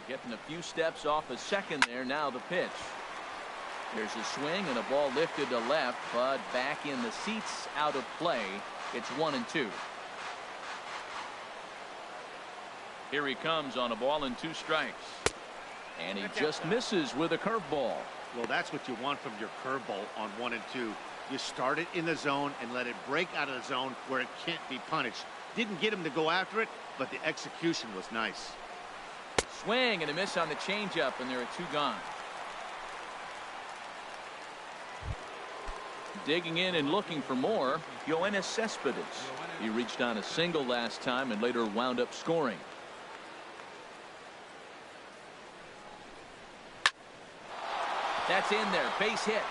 Getting a few steps off a second there. Now the pitch. There's a swing and a ball lifted to left, but back in the seats, out of play. It's 1-2. Here he comes on a ball and 2 strikes. And he just misses with a curveball. Well, that's what you want from your curveball on 1 and 2. You start it in the zone and let it break out of the zone where it can't be punished. Didn't get him to go after it, but the execution was nice. Swing and a miss on the changeup, and there are 2 gone. Digging in and looking for more, Yoenis Cespedes. He reached on a single last time and later wound up scoring. That's in there. Base hit.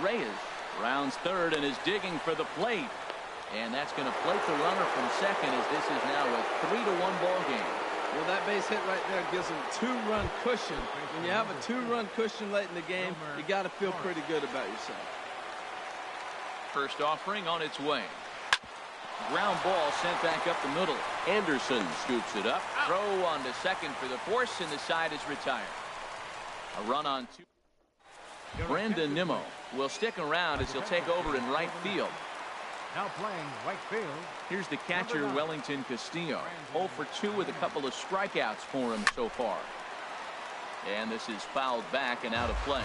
Reyes rounds third and is digging for the plate. And that's going to plate the runner from second as this is now a 3-1 ball game. Well, that base hit right there gives them 2-run cushion. When you have a 2-run cushion late in the game, you got to feel pretty good about yourself. First offering on its way. Ground ball sent back up the middle. Anderson scoops it up. Throw on to second for the force, and the side is retired. A run on two. Brandon Nimmo will stick around as he'll take over in right field. Now playing right field. Here's the catcher, Wellington Castillo. 0 for 2 with a couple of strikeouts for him so far. And this is fouled back and out of play.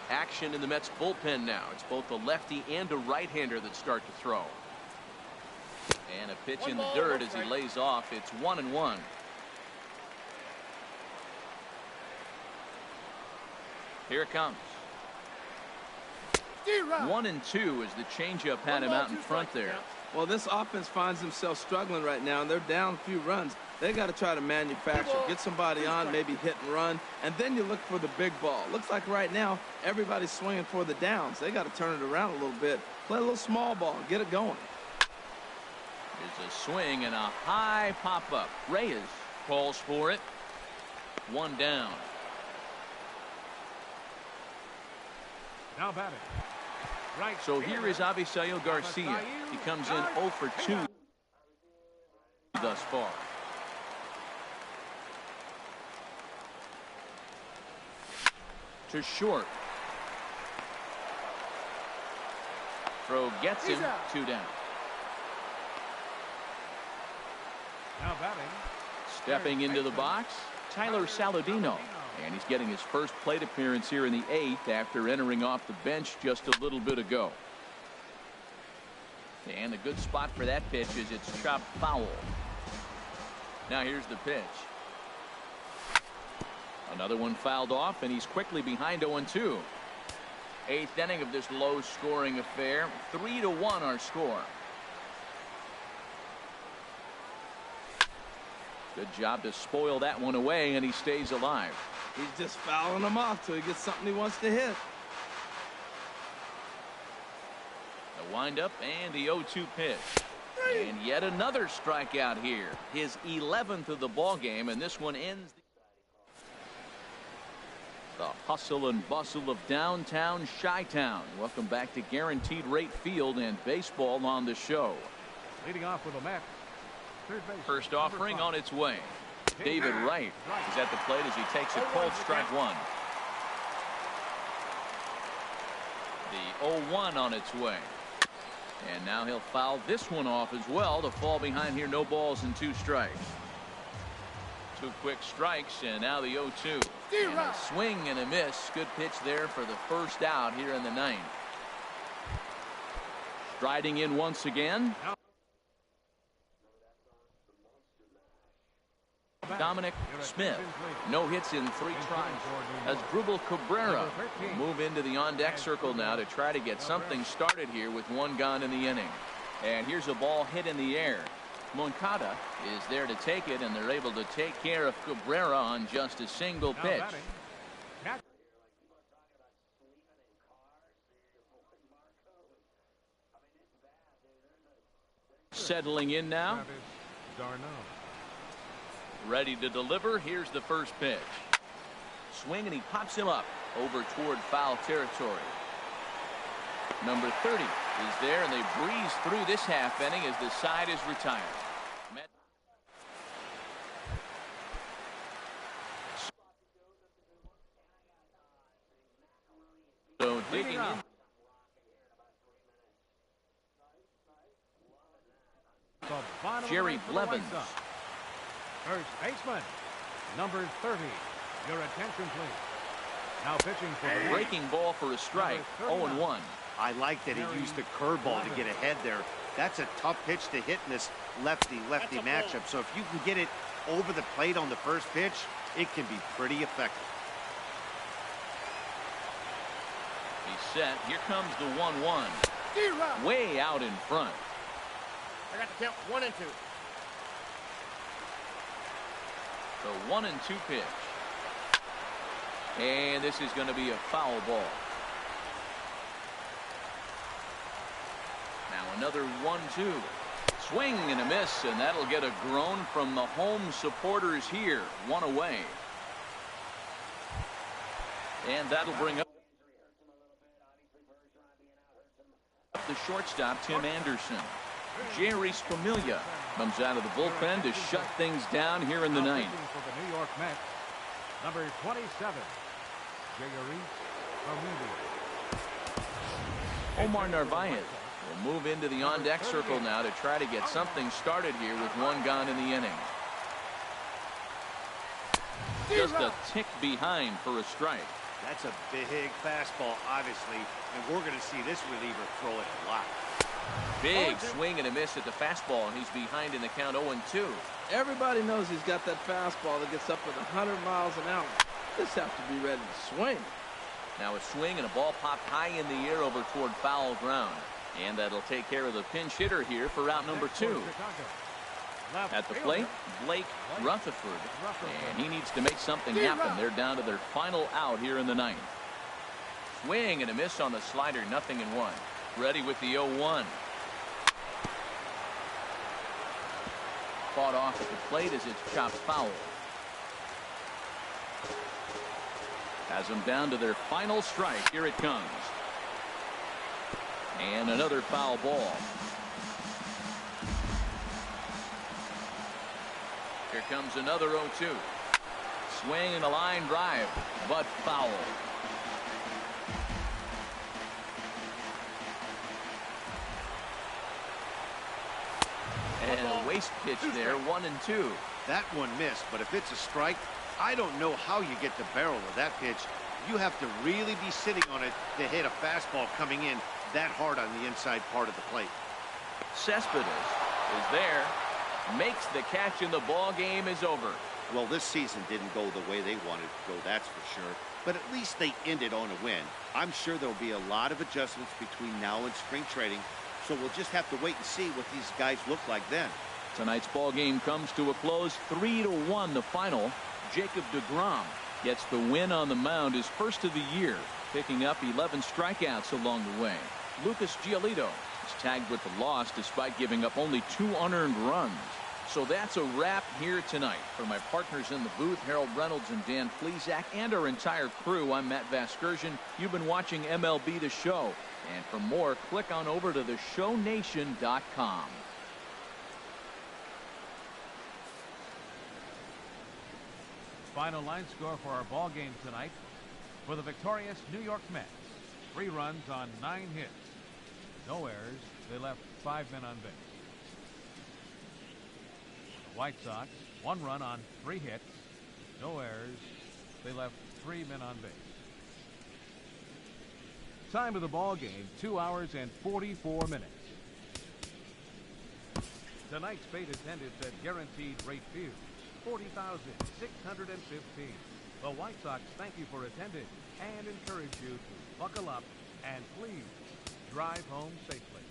Action in the Mets bullpen now. It's both a lefty and a right-hander that start to throw. And a pitch in the dirt as he lays off. It's 1-1. Here it comes. 1-2 as the changeup had him out in front there. Well, this offense finds themselves struggling right now, and they're down a few runs. They got to try to manufacture, get somebody on, maybe hit and run, and then you look for the big ball. Looks like right now everybody's swinging for the downs. They got to turn it around a little bit, play a little small ball, get it going. There's a swing and a high pop-up. Reyes calls for it. One down. Now batting. Right. So here is Avisail Garcia. He comes in 0 for 2 thus far. To short. Throw gets him. 2 down. Now batting. Stepping into the box, Tyler Saladino. And he's getting his first plate appearance here in the 8th after entering off the bench just a little bit ago. And the good spot for that pitch is it's chopped foul. Now here's the pitch. Another one fouled off, and he's quickly behind 0-2. 8th inning of this low-scoring affair. 3-1 our score. Good job to spoil that one away, and he stays alive. He's just fouling them off till he gets something he wants to hit. The windup and the 0-2 pitch. And yet another strikeout here. His 11th of the ball game, and this one ends the hustle and bustle of downtown Chi-Town. Welcome back to Guaranteed Rate Field and baseball on the show. Leading off with a Met. Third base. First offering on its way. David Wright is at the plate as he takes a cold strike one. The 0-1 on its way. And now he'll foul this one off as well to fall behind here. No balls and 2 strikes. 2 quick strikes, and now the 0-2. And a swing and a miss. Good pitch there for the first out here in the 9th. Striding in once again. Dominic Smith. No hits in 3 tries. As Brubel Cabrera will move into the on-deck circle now to try to get something started here with 1 gone in the inning. And here's a ball hit in the air. Moncada is there to take it, and they're able to take care of Cabrera on just a single pitch. Settling in now. Ready to deliver. Here's the first pitch. Swing, and he pops him up over toward foul territory. Number 30 is there, and they breeze through this half inning as the side is retired. So digging in. Jerry Blevins. First baseman, number 30. Your attention, please. Now pitching for the breaking ball for a strike. 0-1. I like that he used the curveball to get ahead there. That's a tough pitch to hit in this lefty-lefty matchup. So if you can get it over the plate on the first pitch, it can be pretty effective. He's set. Here comes the 1-1. way out in front. I got the count 1 and 2. The 1-2 pitch. And this is going to be a foul ball. Now another 1-2. Swing and a miss, and that'll get a groan from the home supporters here. 1 away. And that'll bring up the shortstop, Tim Anderson. Jerry Spamiglia comes out of the bullpen to shut things down here in the ninth. For the New York Mets, number 27, Jerry Spamiglia. Omar Narvaez will move into the on-deck circle now to try to get something started here with 1 gone in the inning. Just a tick behind for a strike. That's a big fastball, obviously, and we're going to see this reliever throw it a lot. Big swing and a miss at the fastball, and he's behind in the count 0-2. Everybody knows he's got that fastball that gets up with 100 miles an hour. Just have to be ready to swing. Now a swing and a ball popped high in the air over toward foul ground. And that'll take care of the pinch hitter here for route number 2. At the plate, Blake Rutherford. And he needs to make something happen. They're down to their final out here in the ninth. Swing and a miss on the slider, 0-1. Ready with the 0-1. Fought off at the plate as it's chopped foul. Has them down to their final strike. Here it comes. And another foul ball. Here comes another 0-2. Swing and a line drive, but foul. And a waste pitch there, 1-2. That one missed, but if it's a strike, I don't know how you get the barrel of that pitch. You have to really be sitting on it to hit a fastball coming in that hard on the inside part of the plate. Cespedes is there, makes the catch, and the ball game is over. Well, this season didn't go the way they wanted to go, that's for sure. But at least they ended on a win. I'm sure there'll be a lot of adjustments between now and spring training, so we'll just have to wait and see what these guys look like then. Tonight's ball game comes to a close, 3-1 the final. Jacob deGrom gets the win on the mound, his first of the year, picking up 11 strikeouts along the way. Lucas Giolito is tagged with the loss despite giving up only 2 unearned runs. So that's a wrap here tonight. For my partners in the booth, Harold Reynolds and Dan Flezak, and our entire crew, I'm Matt Vasgersian. You've been watching MLB The Show. And for more, click on over to theshownation.com. Final line score for our ball game tonight. For the victorious New York Mets, 3 runs on 9 hits. No errors. They left 5 men on base. The White Sox, 1 run on 3 hits. No errors. They left 3 men on base. Time of the ball game, 2 hours and 44 minutes. Tonight's fate attendance at Guaranteed Rate Field, 40,615. The White Sox thank you for attending and encourage you to buckle up and please drive home safely.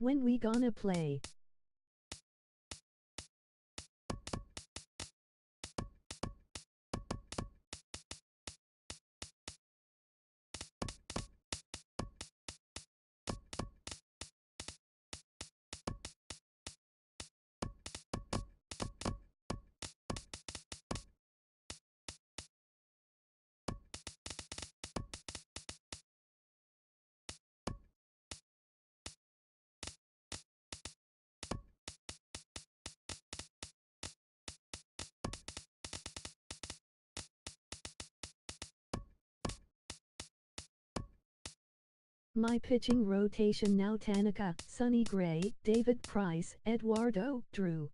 When we gonna play? My pitching rotation now: Tanaka, Sonny Gray, David Price, Eduardo, Drew.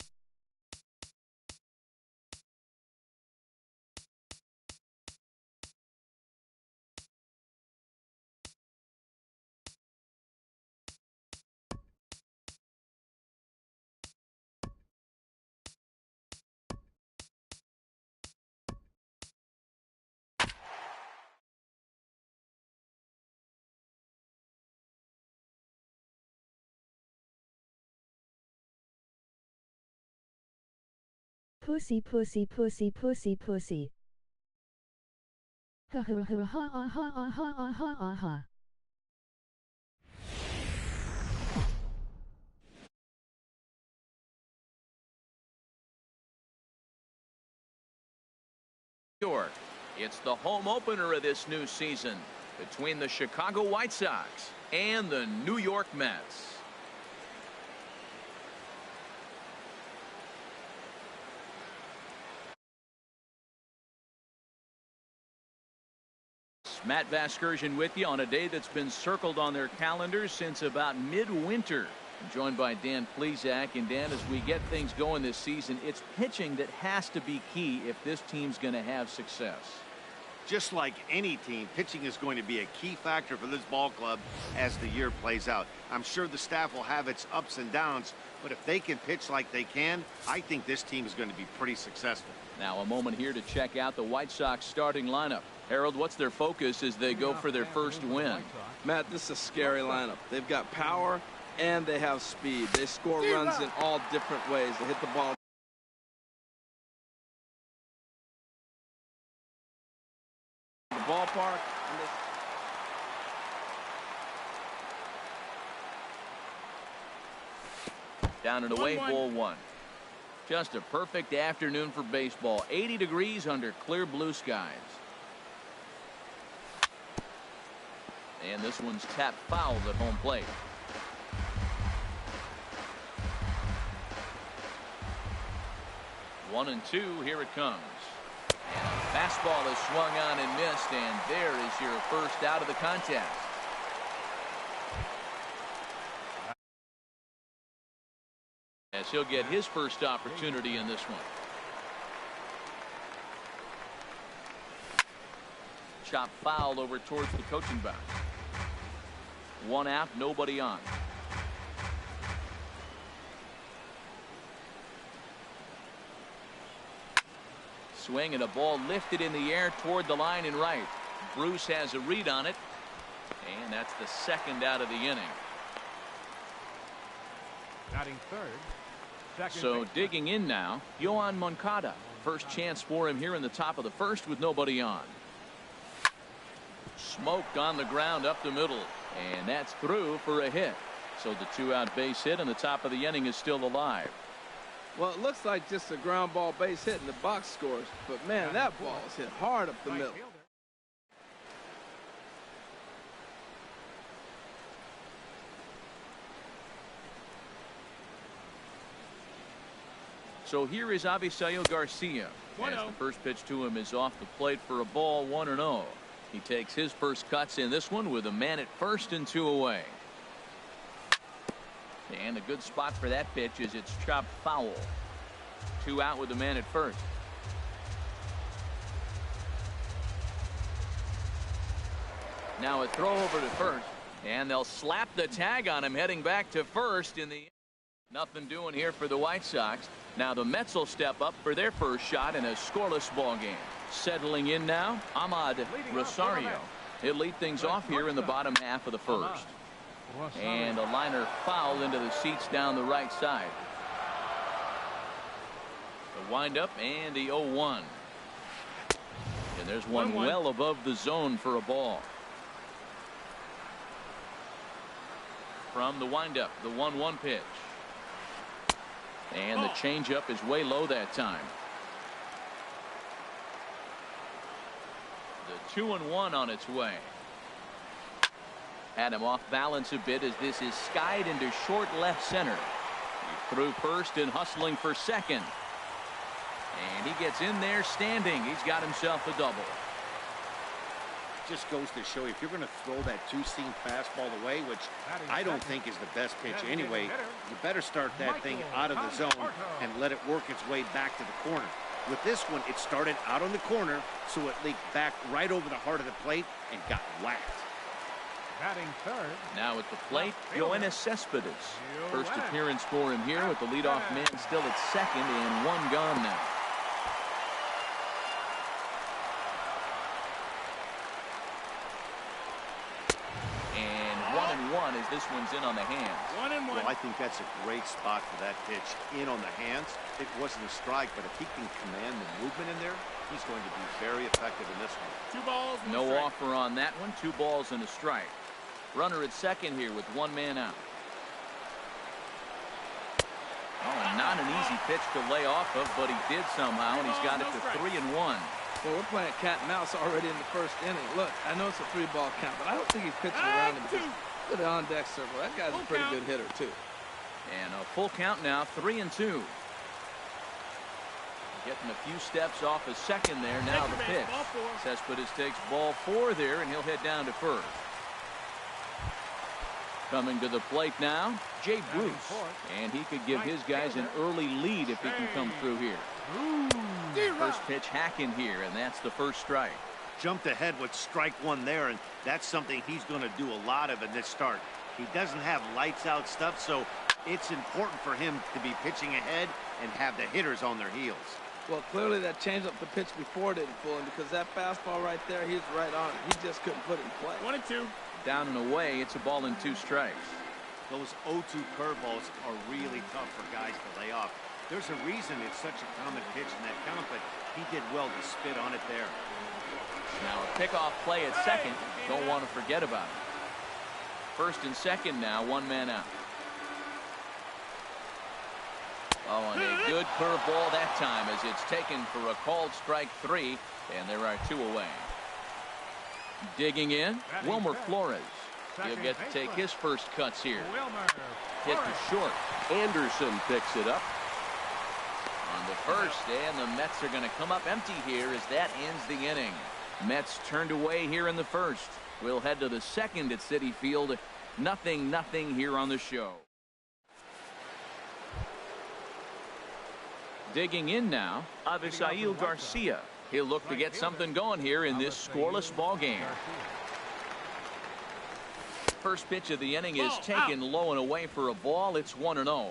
Pussy, pussy, pussy, pussy, pussy. Ha ha ha ha ha ha ha ha ha ha. York. It's the home opener of this new season between the Chicago White Sox and the New York Mets. Matt Vasgersian with you on a day that's been circled on their calendars since about midwinter. I'm joined by Dan Plesac. And Dan, as we get things going this season, it's pitching that has to be key if this team's going to have success. Just like any team, pitching is going to be a key factor for this ball club as the year plays out. I'm sure the staff will have its ups and downs, but if they can pitch like they can, I think this team is going to be pretty successful. Now a moment here to check out the White Sox starting lineup. Harold, what's their focus as they go for their first win? Matt, this is a scary lineup. They've got power and they have speed. They score runs in all different ways. They hit the ball in the ballpark. Down and away, ball one. Just a perfect afternoon for baseball. 80 degrees under clear blue skies. And this one's tapped foul at home plate. One and two, here it comes. And a fastball is swung on and missed, and there is your first out of the contest. As he'll get his first opportunity in this one. Chop foul over towards the coaching box. One out, nobody on. Swing and a ball lifted in the air toward the line and right. Bruce has a read on it, and that's the second out of the inning. Batting third. So digging in now, Yohan Moncada. First chance for him here in the top of the first with nobody on. Smoked on the ground up the middle, and that's through for a hit. So the two-out base hit and the top of the inning is still alive. Well, it looks like just a ground ball base hit and the box scores, but man, that ball is hit hard up the middle. So here is Avisail Garcia. As the first pitch to him is off the plate for a ball, 1-0. He takes his first cuts in this one with a man at first and two away. And a good spot for that pitch is it's chopped foul. Two out with the man at first. Now a throw over to first, and they'll slap the tag on him heading back to first in the. Nothing doing here for the White Sox. Now the Mets will step up for their first shot in a scoreless ball game. Settling in now, Ahmad Rosario. He'll lead things off here in the bottom half of the first. And a liner foul into the seats down the right side. The windup and the 0-1. And there's one well above the zone for a ball. From the windup, the 1-1 pitch. And the changeup is way low that time. The 2-1 on its way. Had him off balance a bit as this is skied into short left center. He threw first and hustling for second. And he gets in there standing. He's got himself a double. Just goes to show you, if you're going to throw that two-seam fastball away, which I don't think is the best pitch anyway, you better start that thing out of the zone and let it work its way back to the corner. With this one, it started out on the corner, so it leaked back right over the heart of the plate and got whacked. Batting third. Now at the plate, Yoenis Cespedes. First appearance for him here with the leadoff man still at second and one gone now. And 1-1 as this one's in on the hands. 1-1. Well, I think that's a great spot for that pitch. In on the hands. It wasn't a strike, but if he can command the movement in there, he's going to be very effective in this one. 2 balls, no offer on that one. 2 balls and a strike. Runner at second here with 1 man out. Oh, not an easy pitch to lay off of, but he did somehow, and he's got it to 3-1. Well, we're playing cat and mouse already in the first inning. Look, I know it's a 3-ball count, but I don't think he's pitching around him. Look at the on-deck circle. That guy's a pretty good hitter, too. And a full count now, 3-2. Getting a few steps off a second there. Now the pitch. Cespedes takes ball 4 there, and he'll head down to first. Coming to the plate now, Jay Bruce. And he could give his guys an early lead if he can come through here. First pitch hacking here, and that's the first strike. Jumped ahead with strike 1 there, and that's something he's going to do a lot of in this start. He doesn't have lights out stuff, so it's important for him to be pitching ahead and have the hitters on their heels. Well, clearly that changeup the pitch before didn't fool him, because that fastball right there, he's right on it. He just couldn't put it in play. 1-2. Down and away, it's a ball and 2 strikes. Those 0-2 curveballs are really tough for guys to lay off. There's a reason it's such a common pitch in that count, but he did well to spit on it there. Now a pickoff play at second. Don't want to forget about it. First and second now, 1 man out. Oh, and a good curveball that time as it's taken for a called strike 3, and there are 2 away. Digging in, Wilmer Flores. He'll get to take his first cuts here. Hit to short. Anderson picks it up on the first, and the Mets are going to come up empty here as that ends the inning. Mets turned away here in the first. We'll head to the second at Citi Field. 0-0 here on the show. Digging in now, Avisail Garcia. He'll look to get something going here in this scoreless ball game. First pitch of the inning is taken low and away for a ball. It's 1-0.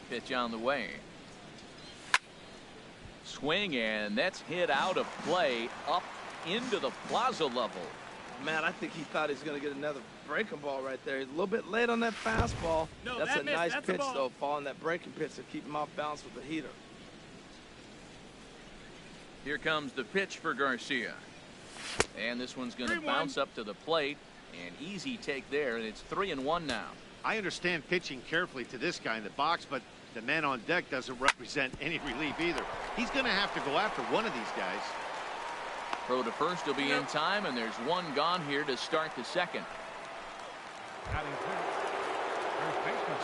Pitch on the way. Swing, and that's hit out of play up into the plaza level. Man, I think he thought he was going to get another breaking ball right there. He's a little bit late on that fastball. No, that's a nice pitch, though, following that breaking pitch to keep him off balance with the heater. Here comes the pitch for Garcia. And this one's going to bounce up to the plate. An easy take there, and it's 3-1 now. I understand pitching carefully to this guy in the box, but the man on deck doesn't represent any relief either. He's going to have to go after one of these guys. Throw to first will be in time, and there's 1 gone here to start the second.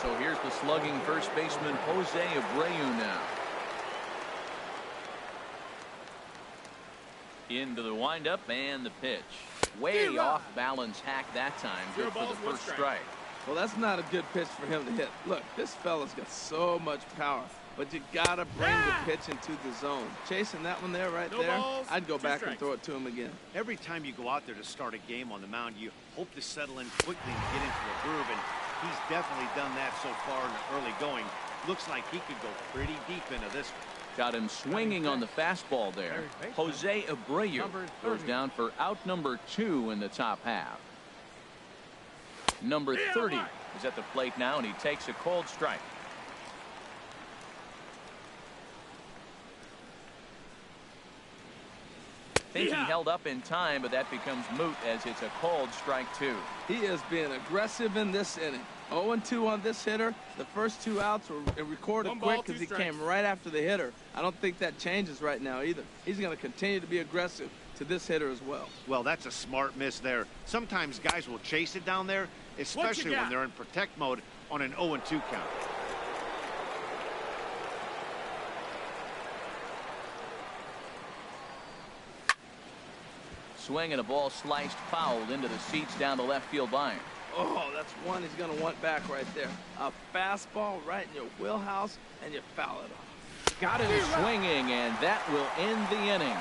So here's the slugging first baseman Jose Abreu now. Into the windup and the pitch. Way off balance hack that time. Good for the first strike. Well, that's not a good pitch for him to hit. Look, this fella's got so much power, but you gotta bring the pitch into the zone. Chasing that one there, right there, I'd go back and throw it to him again. Every time you go out there to start a game on the mound, you hope to settle in quickly and get into a groove, and he's definitely done that so far in the early going. Looks like he could go pretty deep into this one. Got him swinging on the fastball there. Jose Abreu goes down for out number 2 in the top half. Number 30 is at the plate now, and he takes a called strike. Think he held up in time, but that becomes moot as it's a called strike 2. He is being aggressive in this inning. 0-2 on this hitter. The first 2 outs were recorded quick because he came right after the hitter. I don't think that changes right now either. He's going to continue to be aggressive to this hitter as well. Well, that's a smart miss there. Sometimes guys will chase it down there, especially when they're in protect mode on an 0-2 count. Swing and a ball sliced foul into the seats down the left field line. Oh, that's one he's going to want back right there. A fastball right in your wheelhouse, and you foul it off. Got him swinging, and that will end the inning.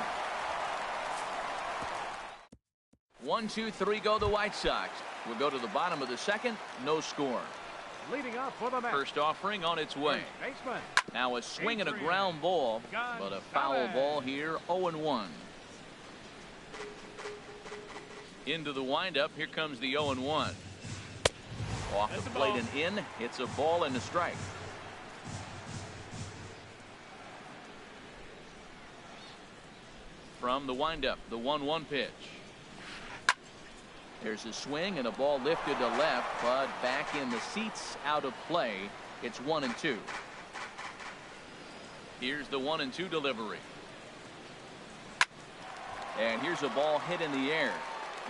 1, 2, 3 go the White Sox. We'll go to the bottom of the second. No score. Leading off for the Mets. First offering on its way. Baseman. Now a swing and a ground ball, but a foul ball here. 0-1. Into the windup. Here comes the 0-1. Off the plate and in. It's a ball and a strike. From the windup, the 1-1 pitch. There's a swing and a ball lifted to left, but back in the seats, out of play. It's 1-2. Here's the 1-2 delivery. And here's a ball hit in the air.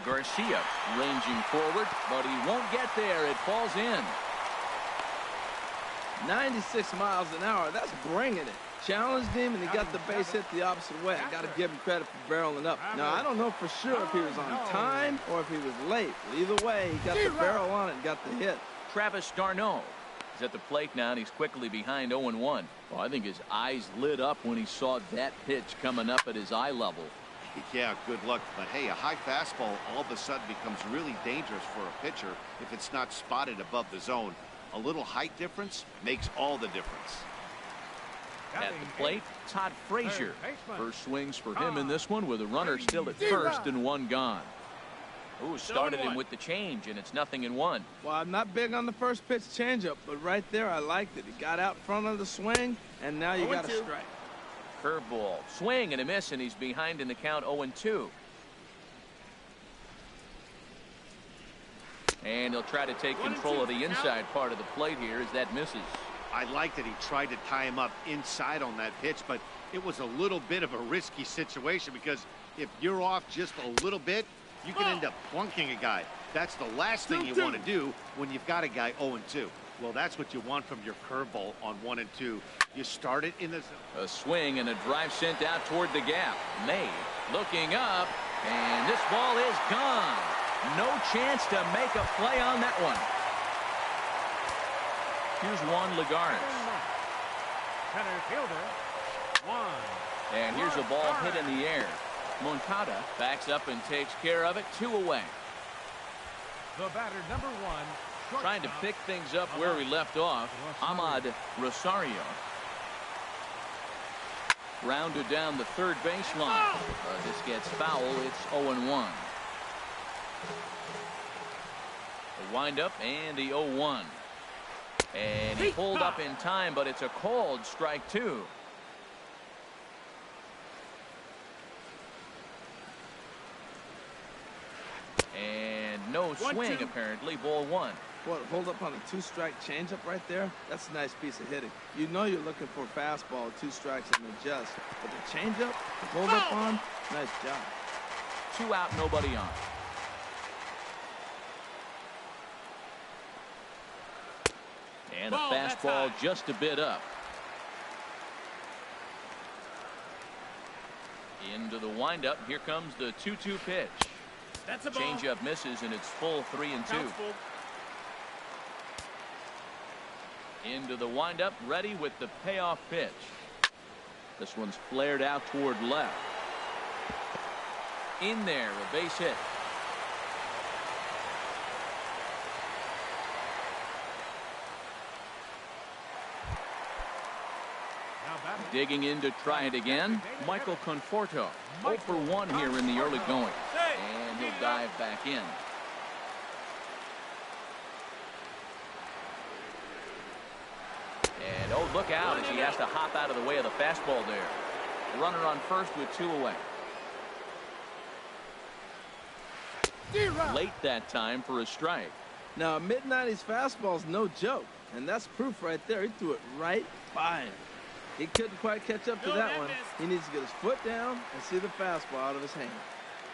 Garcia ranging forward, but he won't get there. It falls in. 96 miles an hour. That's bringing it. Challenged him, and he got the base hit the opposite way. I got to give him credit for barreling up. Now, I don't know for sure if he was on time or if he was late. Either way, he got the barrel on it and got the hit. Travis d'Arnaud is at the plate now, and he's quickly behind 0-1. Well, I think his eyes lit up when he saw that pitch coming up at his eye level. Yeah, good luck. But, hey, a high fastball all of a sudden becomes really dangerous for a pitcher if it's not spotted above the zone. A little height difference makes all the difference. At the plate, Todd Frazier. First swings for him in this one with a runner still at first and one gone. Ooh, started him with the change, and it's 0-1. Well, I'm not big on the first pitch changeup, but right there I liked it. He got out front of the swing, and now you got a strike. Curveball, swing and a miss, and he's behind in the count 0-2. And he'll try to take control of the inside part of the plate here as that misses. I like that he tried to tie him up inside on that pitch, but it was a little bit of a risky situation because if you're off just a little bit, you can end up plunking a guy. That's the last thing you want to do when you've got a guy 0-2. Well, that's what you want from your curveball on 1 and 2. You start it in the zone. A swing and a drive sent out toward the gap. May looking up, and this ball is gone. No chance to make a play on that one. Here's Juan Lagares. Center fielder, Juan. And here's a ball hit in the air. Moncada backs up and takes care of it. 2 away. The batter, number 1. Trying to pick things up where we left off. Ahmad Rosario. Rounded down the third baseline. This gets foul. It's 0-1. The windup and the 0-1. And he pulled up in time, but it's a called strike 2. And no swing, apparently. Ball 1. What, hold up on a 2-strike changeup right there? That's a nice piece of hitting. You know you're looking for a fastball, 2 strikes and adjust. But the changeup, the hold up on, nice job. 2 out, nobody on. And a fastball just a bit up. Into the windup. Here comes the 2-2 pitch. That's a ball. Changeup misses, and it's full 3-2. Into the windup, ready with the payoff pitch. This one's flared out toward left. In there, a base hit. Digging in to try it again, Michael Conforto. 0 for 1 here in the early going. And he'll dive back in. And oh, look out as he has to hop out of the way of the fastball there. Runner on first with 2 away. Late that time for a strike. Now, a mid-90s fastball's no joke, and that's proof right there. He threw it right by him. He couldn't quite catch up to that one. He needs to get his foot down and see the fastball out of his hand.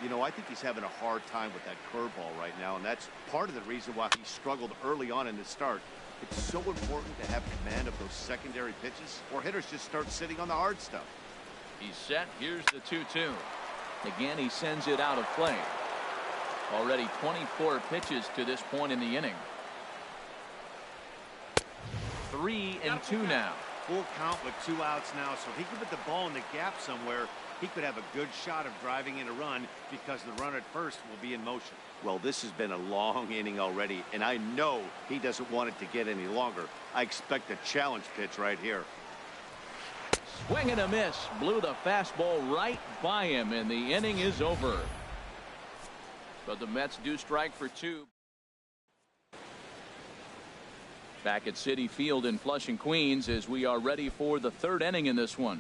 You know, I think he's having a hard time with that curveball right now, and that's part of the reason why he struggled early on in the start. It's so important to have command of those secondary pitches, or hitters just start sitting on the hard stuff. He's set. Here's the 2-2. Again, he sends it out of play. Already 24 pitches to this point in the inning. 3-2 now. Full count with 2 outs now, so if he can put the ball in the gap somewhere, he could have a good shot of driving in a run because the runner at first will be in motion. Well, this has been a long inning already, and I know he doesn't want it to get any longer. I expect a challenge pitch right here. Swing and a miss. Blew the fastball right by him, and the inning is over. But the Mets do strike for 2. Back at Citi Field in Flushing, Queens, as we are ready for the 3rd inning in this one.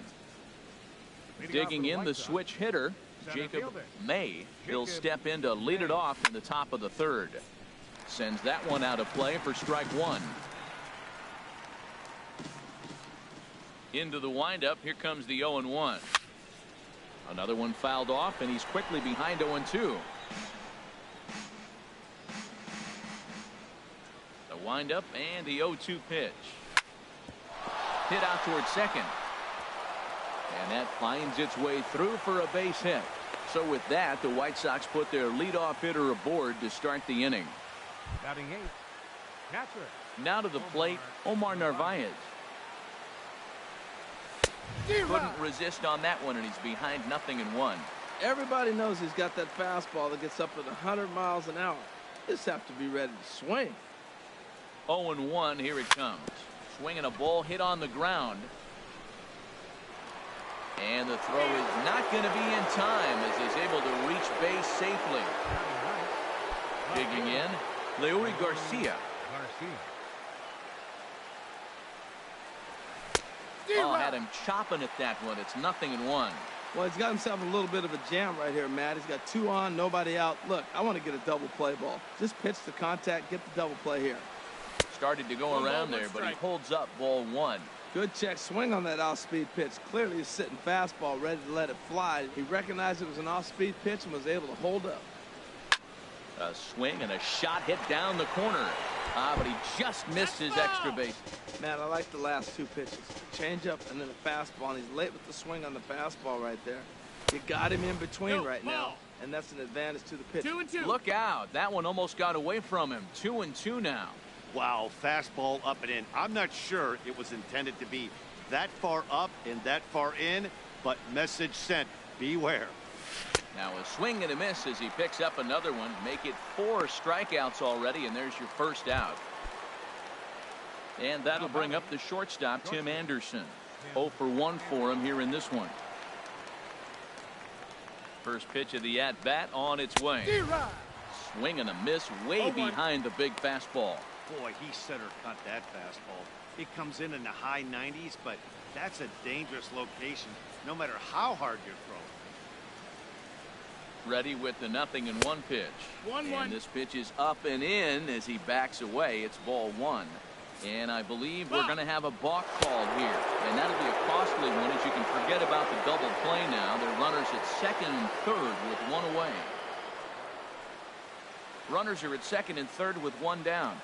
Digging in the switch hitter, Jacob May. He'll step in to lead it off in the top of the 3rd. Sends that one out of play for strike 1. Into the windup. Here comes the 0-1. Another one fouled off, and he's quickly behind 0-2. The windup and the 0-2 pitch. Hit out towards second. And that finds its way through for a base hit. So with that, the White Sox put their leadoff hitter aboard to start the inning. Batting 8th, catcher. Now to the plate, Omar Narvaez. Couldn't resist on that one, and he's behind 0-1. Everybody knows he's got that fastball that gets up at 100 miles an hour. Just have to be ready to swing. 0-1, here it comes. Swinging a ball hit on the ground. And the throw is not going to be in time as he's able to reach base safely. Digging in, Leury Garcia. Oh, had him chopping at that one. It's 0-1. Well, he's got himself a little bit of a jam right here, Matt. He's got 2 on, nobody out. Look, I want to get a double play ball. Just pitch the contact, get the double play here. Started to go around there, but he holds up ball 1. Good check swing on that off-speed pitch. Clearly a sitting fastball ready to let it fly. He recognized it was an off-speed pitch and was able to hold up. A swing and a shot hit down the corner. But he just missed his extra base. Man, I like the last 2 pitches. Change up and then a fastball, and he's late with the swing on the fastball right there. You got him in between right now, and that's an advantage to the pitcher. 2-2. Look out. That one almost got away from him. 2-2 now. Wow, fastball up and in. I'm not sure it was intended to be that far up and that far in, but message sent. Beware. Now a swing and a miss as he picks up another one. Make it 4 strikeouts already, and there's your first out. And that'll bring up the shortstop, Tim Anderson. 0 for 1 for him here in this one. First pitch of the at-bat on its way. Swing and a miss way behind the big fastball. Boy, he center cut that fastball. It comes in the high 90s, but that's a dangerous location no matter how hard you're throwing. Ready with the 0-1 pitch. 1-1. And this pitch is up and in as he backs away. It's ball 1. And I believe we're going to have a balk called here. And that'll be a costly one as you can forget about the double play now. They're runners at second and third with 1 away. Runners are at second and third with 1 down.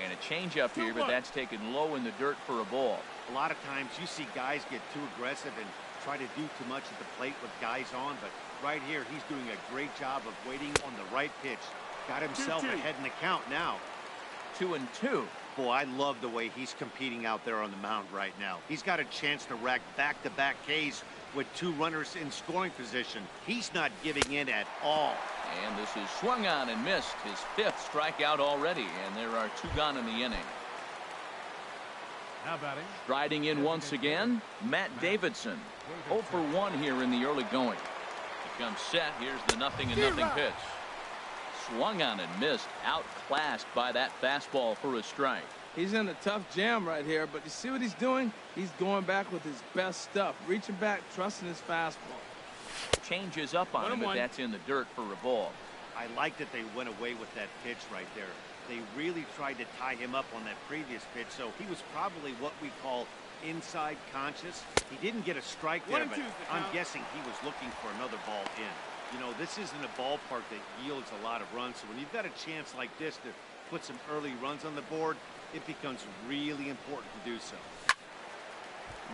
And a changeup here, but that's taken low in the dirt for a ball. A lot of times you see guys get too aggressive and try to do too much at the plate with guys on, but right here he's doing a great job of waiting on the right pitch. Got himself ahead in the count now. 2-2. Boy, I love the way he's competing out there on the mound right now. He's got a chance to rack back-to-back Ks with 2 runners in scoring position. He's not giving in at all. And this is swung on and missed. His 5th strikeout already, and there are 2 gone in the inning. Now batting. Striding in once again, Matt Davidson. 0 for 1 here in the early going. Comes set. Here's the 0-0 pitch. Swung on and missed. Outclassed by that fastball for a strike. He's in a tough jam right here, but you see what he's doing? He's going back with his best stuff. Reaching back, trusting his fastball. Changes up on him, but that's in the dirt for a ball. I like that they went away with that pitch right there. They really tried to tie him up on that previous pitch, so he was probably what we call inside conscious. He didn't get a strike there, but I'm guessing he was looking for another ball in. You know, this isn't a ballpark that yields a lot of runs, so when you've got a chance like this to put some early runs on the board, it becomes really important to do so.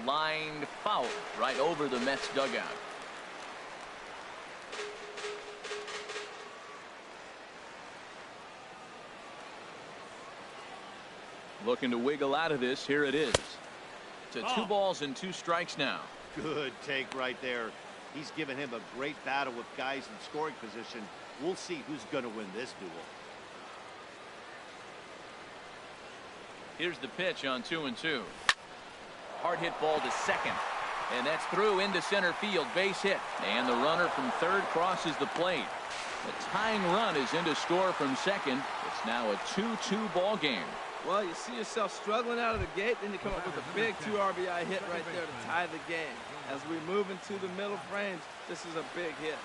Lined foul right over the Mets dugout. Looking to wiggle out of this. Here it is. To 2 balls and 2 strikes now. Good take right there. He's given him a great battle with guys in scoring position. We'll see who's going to win this duel. Here's the pitch on 2-2. Hard hit ball to second. And that's through into center field. Base hit. And the runner from third crosses the plate. The tying run is into score from second. It's now a 2-2 ball game. Well, you see yourself struggling out of the gate, then you come up with a big 2 RBI hit right there to tie the game. As we move into the middle frames, this is a big hit.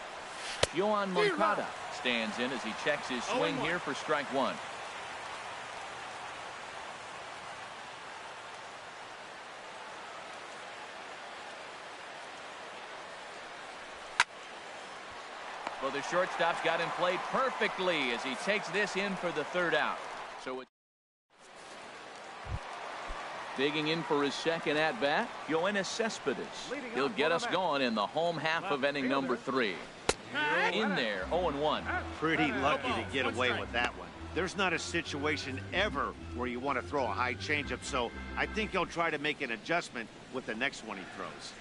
Yohan Moncada stands in as he checks his swing here for strike 1. Well, the shortstop's got him played perfectly as he takes this in for the 3rd out. So it's digging in for his second at-bat, Yoenis Cespedes. He'll get us going in the home half of inning number 3. In there, 0-1. Pretty lucky to get away with that one. There's not a situation ever where you want to throw a high changeup, so I think he'll try to make an adjustment with the next one he throws.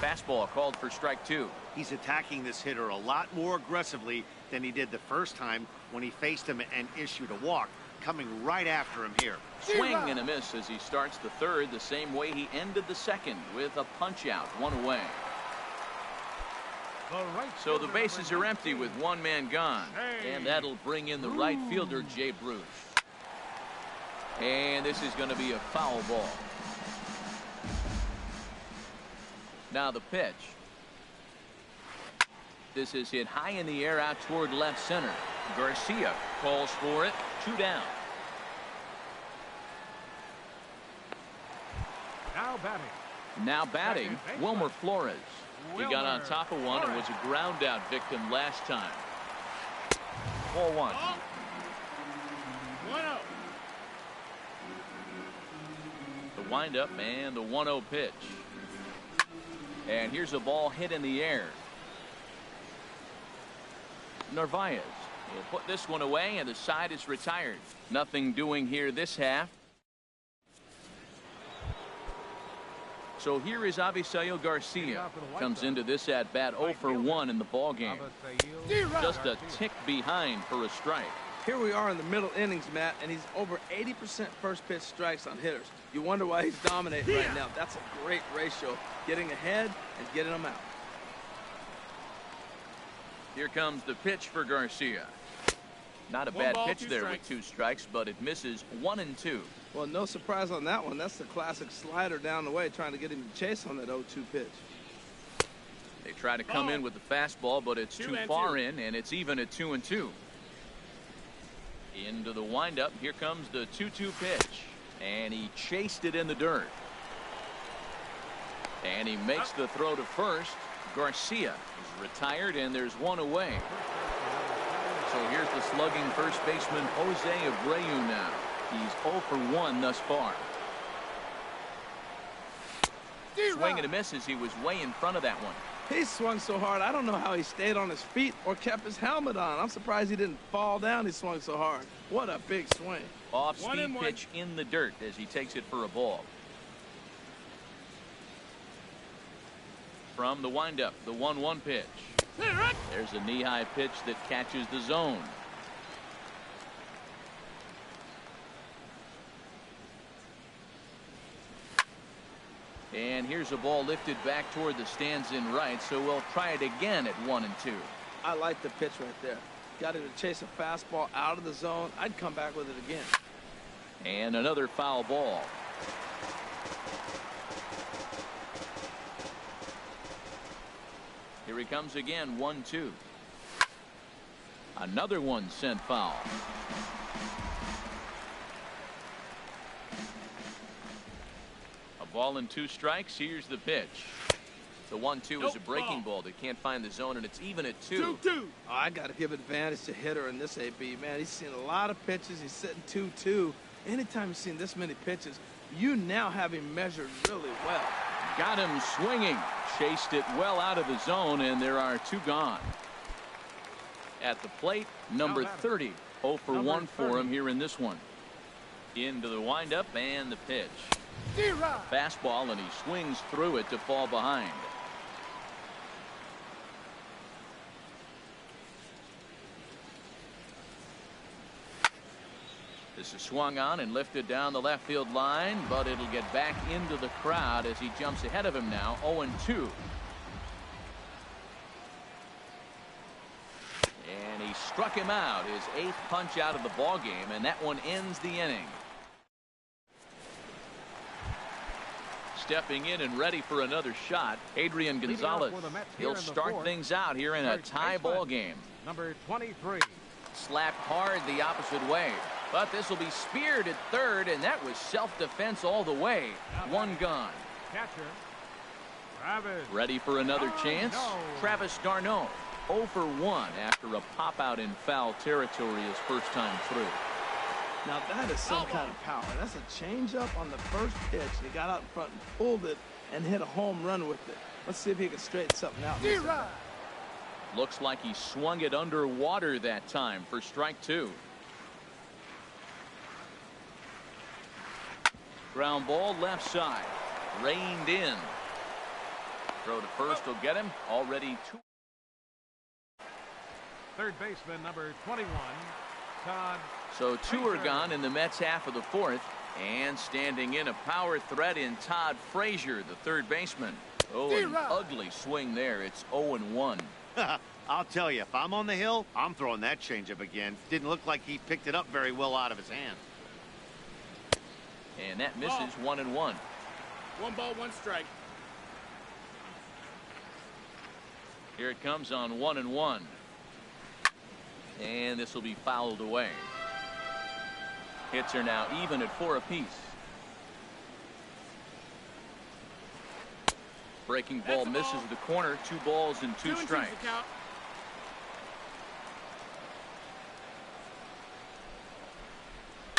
Fastball called for strike 2. He's attacking this hitter a lot more aggressively than he did the first time when he faced him and issued a walk. Coming right after him here. Swing and a miss as he starts the 3rd the same way he ended the 2nd with a punch out, 1 away. So the bases are empty with 1 man gone. And that'll bring in the right fielder, Jay Bruce. And this is going to be a foul ball. Now the pitch. This is hit high in the air out toward left center. Garcia calls for it. 2 down. Now batting, Wilmer Flores. He got on top of one and was a ground out victim last time. 4-1. 1-0. The windup and the 1-0 pitch. And here's a ball hit in the air. Narvaez will put this one away, and the side is retired. Nothing doing here this half. So here is Avisail Garcia. Comes into this at bat 0 for 1 in the ball game. Just a tick behind for a strike. Here we are in the middle innings, Matt, and he's over 80% first pitch strikes on hitters. You wonder why he's dominating right now. That's a great ratio. Getting ahead and getting them out. Here comes the pitch for Garcia. Not a bad pitch there with 2 strikes, but it misses 1-2. Well, no surprise on that one. That's the classic slider down the way, trying to get him to chase on that 0-2 pitch. They try to come in with the fastball, but it's too far in, and it's even at 2-2. Into the windup. Here comes the 2-2 pitch, and he chased it in the dirt. And he makes the throw to first. Garcia is retired, and there's 1 away. So here's the slugging first baseman Jose Abreu now. He's 0 for 1 thus far. Swing and a miss as he was way in front of that one. He swung so hard, I don't know how he stayed on his feet or kept his helmet on. I'm surprised he didn't fall down. He swung so hard. What a big swing. Off-speed pitch in the dirt as he takes it for a ball. From the windup, the 1-1 pitch. There's a knee-high pitch that catches the zone. And here's a ball lifted back toward the stands in right, so we'll try it again at 1-2. I like the pitch right there. Got him to chase a fastball out of the zone. I'd come back with it again. And another foul ball. Here he comes again, 1-2. Another one sent foul. A ball and 2 strikes. Here's the pitch. The 1-2 is a breaking ball. They can't find the zone, and it's even at 2. 2-2. Oh, I got to give advantage to hitter in this AB, man. He's seen a lot of pitches. He's sitting 2-2. Anytime you've seen this many pitches, you now have him measured really well. Got him swinging. Chased it well out of the zone, and there are 2 gone. At the plate, number 30. 0 for 1 for him here in this one. Into the windup and the pitch. Fastball, and he swings through it to fall behind. This is swung on and lifted down the left field line, but it'll get back into the crowd as he jumps ahead of him now, 0-2. And he struck him out, his 8th punch out of the ball game, and that one ends the inning. Stepping in and ready for another shot, Adrian Gonzalez. He'll start things out here in a tie ball game. Number 23. Slapped hard the opposite way, but this will be speared at third, and that was self-defense all the way. 1 gone. Catcher, Travis. Ready for another chance? Travis d'Arnaud. 0 for 1 after a pop-out in foul territory his first time through. Now that is some kind of power. That's a changeup on the first pitch. He got out in front and pulled it and hit a home run with it. Let's see if he can straighten something out. Looks like he swung it underwater that time for strike 2. Ground ball left side. Reined in. Throw to first will get him. Already 2. Third baseman, number 21, Todd. So 2 are gone in the Mets half of the 4th. And standing in a power threat in Todd Frazier, the third baseman. Oh, an ugly swing there. It's 0-1. I'll tell you, if I'm on the hill, I'm throwing that changeup again. Didn't look like he picked it up very well out of his hand. And that misses 1-1. 1 ball, 1 strike. Here it comes on 1-1. And this will be fouled away. Hits are now even at 4 apiece. Breaking ball misses the corner. 2 balls and 2 strikes.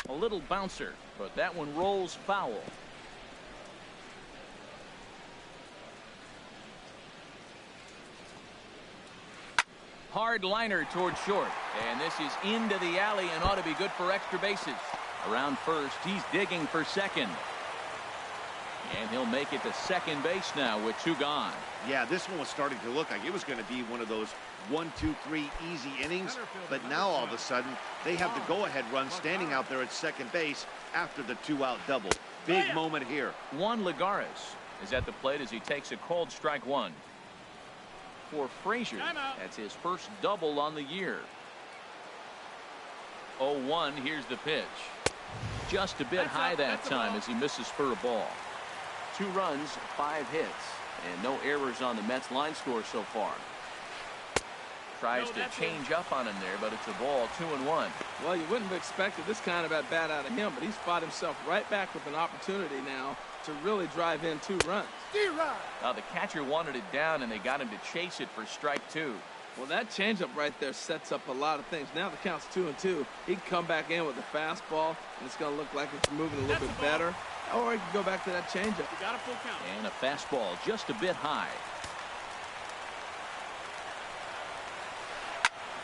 A little bouncer, but that one rolls foul. Hard liner toward short, and this is into the alley and ought to be good for extra bases. Around first, he's digging for second. And he'll make it to second base now with 2 gone. Yeah, this one was starting to look like it was going to be one of those 1, 2, 3 easy innings. But now all of a sudden, they have the go-ahead run standing out there at second base after the 2-out double. Big moment here. Juan Lagares is at the plate as he takes a called strike 1. For Frazier, that's his first double on the year. 0-1, here's the pitch. Just a bit high that time as he misses for a ball. 2 runs, 5 hits, and no errors on the Mets line score so far. Tries to change up on him there, but it's a ball, 2-1. Well, you wouldn't have expected this kind of at-bat out of him, but he's fought himself right back with an opportunity now to really drive in 2 runs. Now the catcher wanted it down, and they got him to chase it for strike 2. Well, that changeup right there sets up a lot of things. Now the count's 2-2. He can come back in with a fastball, and it's going to look like it's moving a little bit better. Or he can go back to that changeup. You got a full count. And a fastball just a bit high.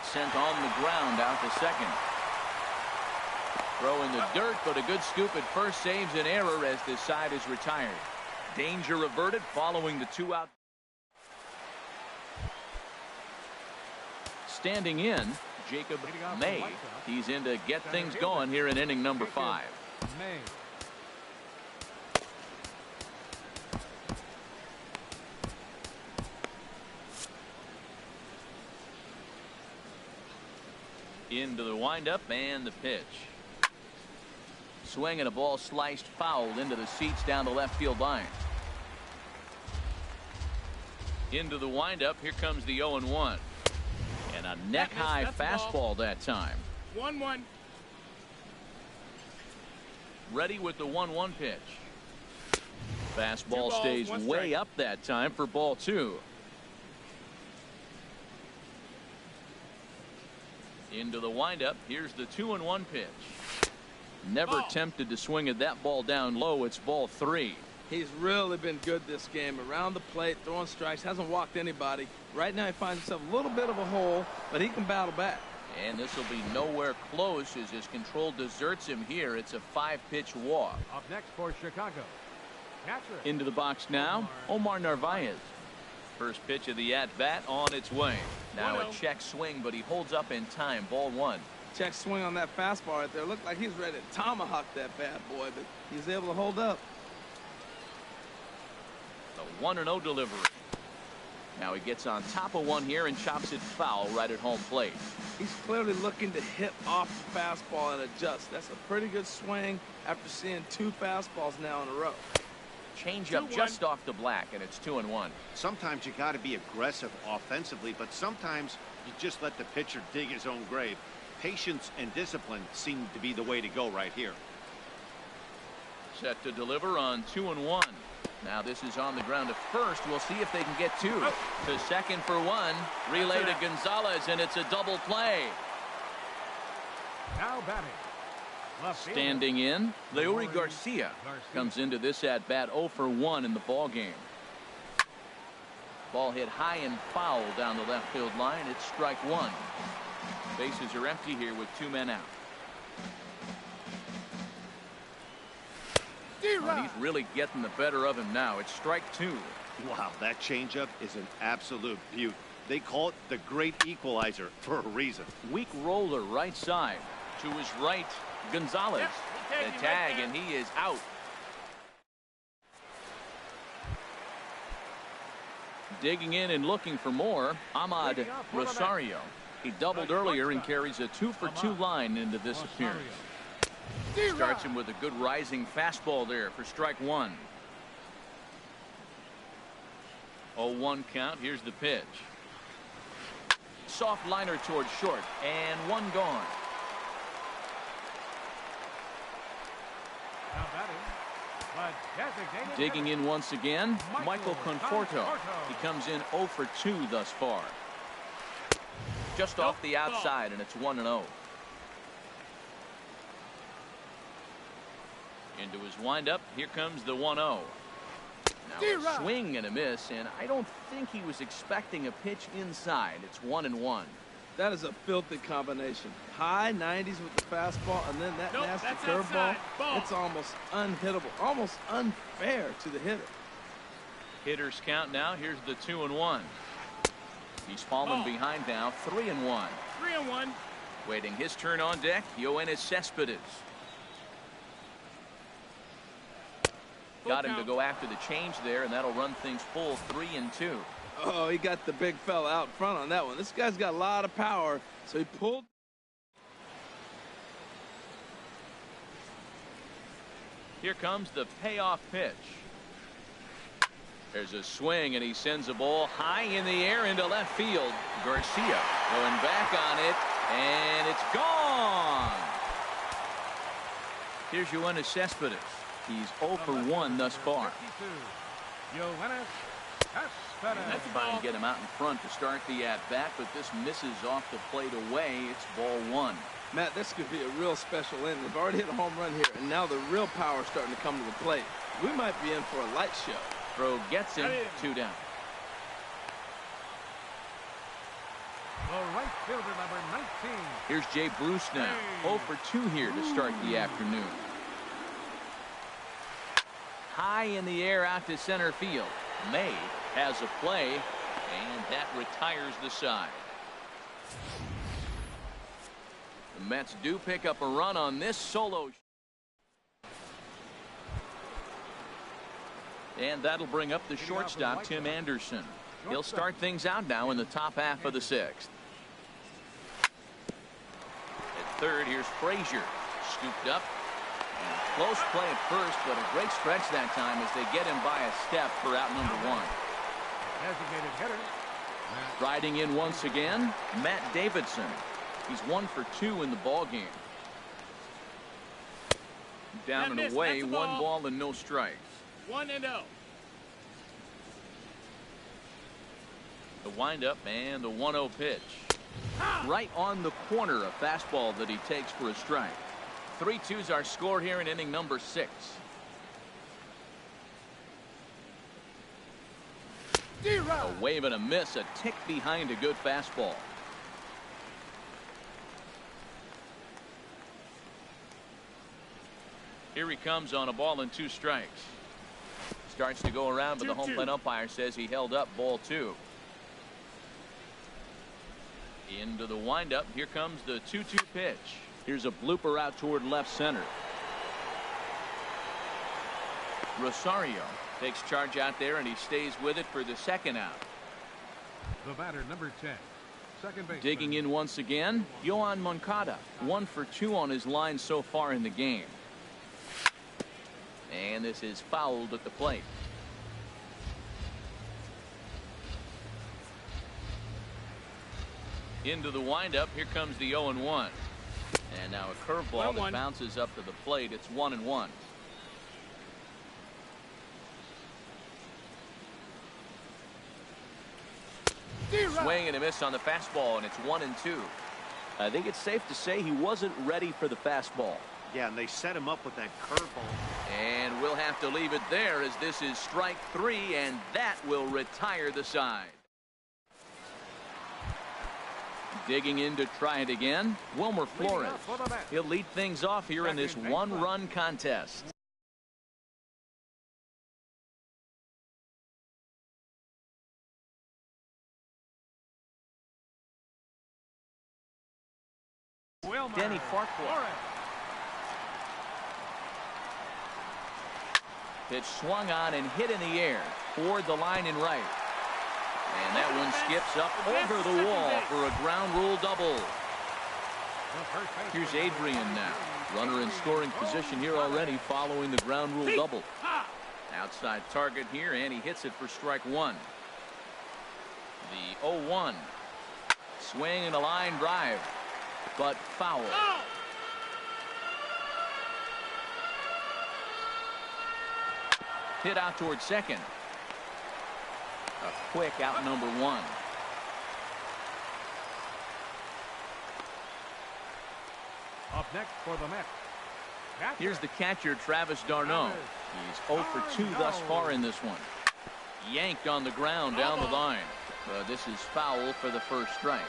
Sent on the ground out to second. Throw in the dirt, but a good scoop at first saves an error as this side is retired. Danger averted following the 2-out. Standing in, Jacob May. He's in to get things going here in inning number 5. Into the windup and the pitch. Swing and a ball sliced foul into the seats down the left field line. Into the windup. Here comes the 0-1. And a neck high fastball that time. 1-1. Ready with the 1-1 pitch. Fastball stays way up that time for ball 2. Into the windup. Here's the 2-1 pitch. Never tempted to swing at that ball down low. It's ball 3. He's really been good this game. Around the plate, throwing strikes, hasn't walked anybody. Right now he finds himself a little bit of a hole, but he can battle back. And this will be nowhere close as his control deserts him here. It's a 5-pitch walk. Up next for Chicago. Catcher. Into the box now, Omar Narvaez. First pitch of the at-bat on its way. Now a check swing, but he holds up in time. Ball 1. Check swing on that fastball right there. Looked like he's ready to tomahawk that bad boy, but he's able to hold up. The 1-0 delivery. Now he gets on top of one here and chops it foul right at home plate. He's clearly looking to hit off the fastball and adjust. That's a pretty good swing after seeing 2 fastballs now in a row. Change up just off the black, and it's 2-1. Sometimes you got to be aggressive offensively, but sometimes you just let the pitcher dig his own grave. Patience and discipline seem to be the way to go right here. Set to deliver on 2-1. Now this is on the ground to first. We'll see if they can get 2. To second for 1. Relay to Gonzalez, and it's a double play. Now batting. Standing in, Leury Garcia comes into this at bat 0 for 1 in the ball game. Ball hit high and foul down the left field line. It's strike 1. Bases are empty here with 2 men out. And he's really getting the better of him now. It's strike 2. Wow, that changeup is an absolute beaut. They call it the great equalizer for a reason. Weak roller right side. To his right, Gonzalez. The tag, and he is out. Digging in and looking for more, Ahmad Rosario. He doubled earlier and carries a 2 for 2 line into this appearance. Starts him with a good rising fastball there for strike 1. 0-1 count. Here's the pitch. Soft liner towards short, and 1 gone. Digging in once again, Michael Conforto. He comes in 0 for 2 thus far. Just off the outside, and it's 1-0. Into his windup. Here comes the 1-0. Now a swing and a miss, and I don't think he was expecting a pitch inside. It's 1-1. That is a filthy combination. High 90s with the fastball, and then that nasty curveball. It's almost unhittable, almost unfair to the hitter. Hitters count now. Here's the 2-1. He's fallen behind now. 3-1. 3-1. Waiting his turn on deck, Yoenis Cespedes. Got him to go after the change there, and that'll run things full 3-2. Oh, he got the big fella out front on that one. This guy's got a lot of power, so he pulled. Here comes the payoff pitch. There's a swing, and he sends a ball high in the air into left field. Garcia going back on it, and it's gone. Here's Yoenis Cespedes. He's 0 for 1 thus far. Let's try and get him out in front to start the at-bat, but this misses off the plate away. It's ball 1. Matt, this could be a real special inning. They've already hit a home run here, and now the real power is starting to come to the plate. We might be in for a light show. Throw gets him. 2 down. The right fielder, number 19. Here's Jay Bruce now. 0 for 2 here to start the afternoon. High in the air out to center field. May has a play, and that retires the side. The Mets do pick up a run on this solo. And that'll bring up the shortstop, Tim Anderson. He'll start things out now in the top half of the 6th. third. Here's Frazier. Scooped up. And close play at first, but a great stretch that time as they get him by a step for out number one. Designated hitter. Riding in once again, Matt Davidson. He's 1 for 2 in the ball game. Down and away, 1 ball and no strikes. 1-0. The windup and the 1-0 pitch. Right on the corner, a fastball that he takes for a strike. 3-2's our score here in inning number 6. A wave and a miss, a tick behind a good fastball. Here he comes on a ball and 2 strikes. Starts to go around, but the home plate umpire says he held up ball 2. Into the windup. Here comes the 2-2 pitch. Here's a blooper out toward left center. Rosario takes charge out there, and he stays with it for the second out. The batter, number 10. Second base. Digging in once again, Yohan Moncada. 1 for 2 on his line so far in the game. And this is fouled at the plate. Into the windup. Here comes the 0-1. And now a curveball that bounces up to the plate. It's 1-1. Swing and a miss on the fastball, and it's 1-2. I think it's safe to say he wasn't ready for the fastball. Yeah, and they set him up with that curveball. And we'll have to leave it there as this is strike 3, and that will retire the side. Digging in to try it again, Wilmer Flores. He'll lead things off here in this 1-run contest. Danny Farquhar. Pitch swung on and hit in the air toward the line and right. And that one skips up over the wall for a ground rule double. Here's Adrian now. Runner in scoring position here already following the ground rule double. Outside target here, and he hits it for strike 1. The 0-1. Swing and a line drive, but foul. Hit out toward second. A quick out number 1. Up next for the Mets. Here's the catcher, Travis d'Arnaud. He's 0 for 2 thus far in this one. Yanked on the ground down the line. This is foul for the first strike.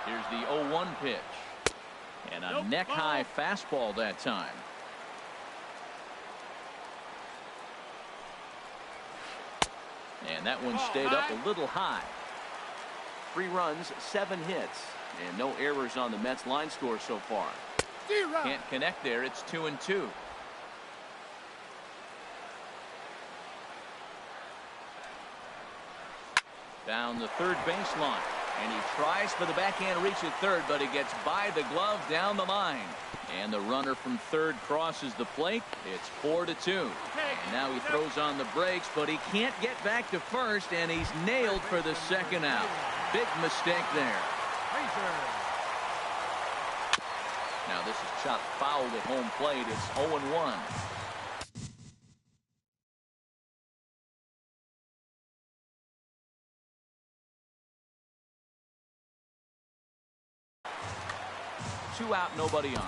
Here's the 0-1 pitch. And a neck-high fastball that time. And that one stayed up a little high. 3 runs, 7 hits, and no errors on the Mets line score so far. Can't connect there. It's 2-2. Down the third baseline, and he tries for the backhand reach at third, but he gets by the glove down the line. And the runner from third crosses the plate. It's 4-2. And now he throws on the brakes, but he can't get back to first, and he's nailed for the second out. Big mistake there. Now this is chopped foul at home plate. It's 0-1. Two out, nobody on.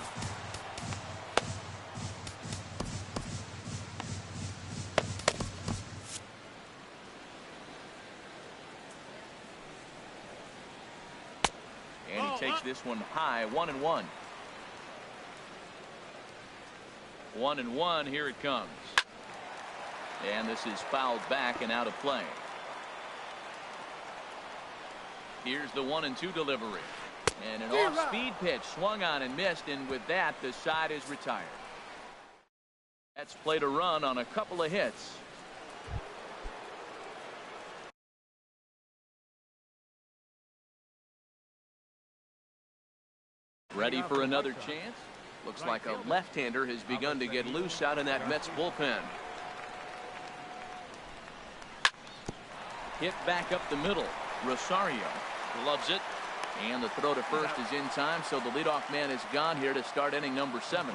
And he takes this one high. 1-1. 1-1. Here it comes. And this is fouled back and out of play. Here's the 1-2 delivery. And an off-speed pitch swung on and missed, and with that, the side is retired. That's played a run on a couple of hits. Ready for another chance? Looks like a left-hander has begun to get loose out in that Mets bullpen. Hit back up the middle. Rosario gloves it. And the throw to first is in time, so the leadoff man is gone here to start inning number 7.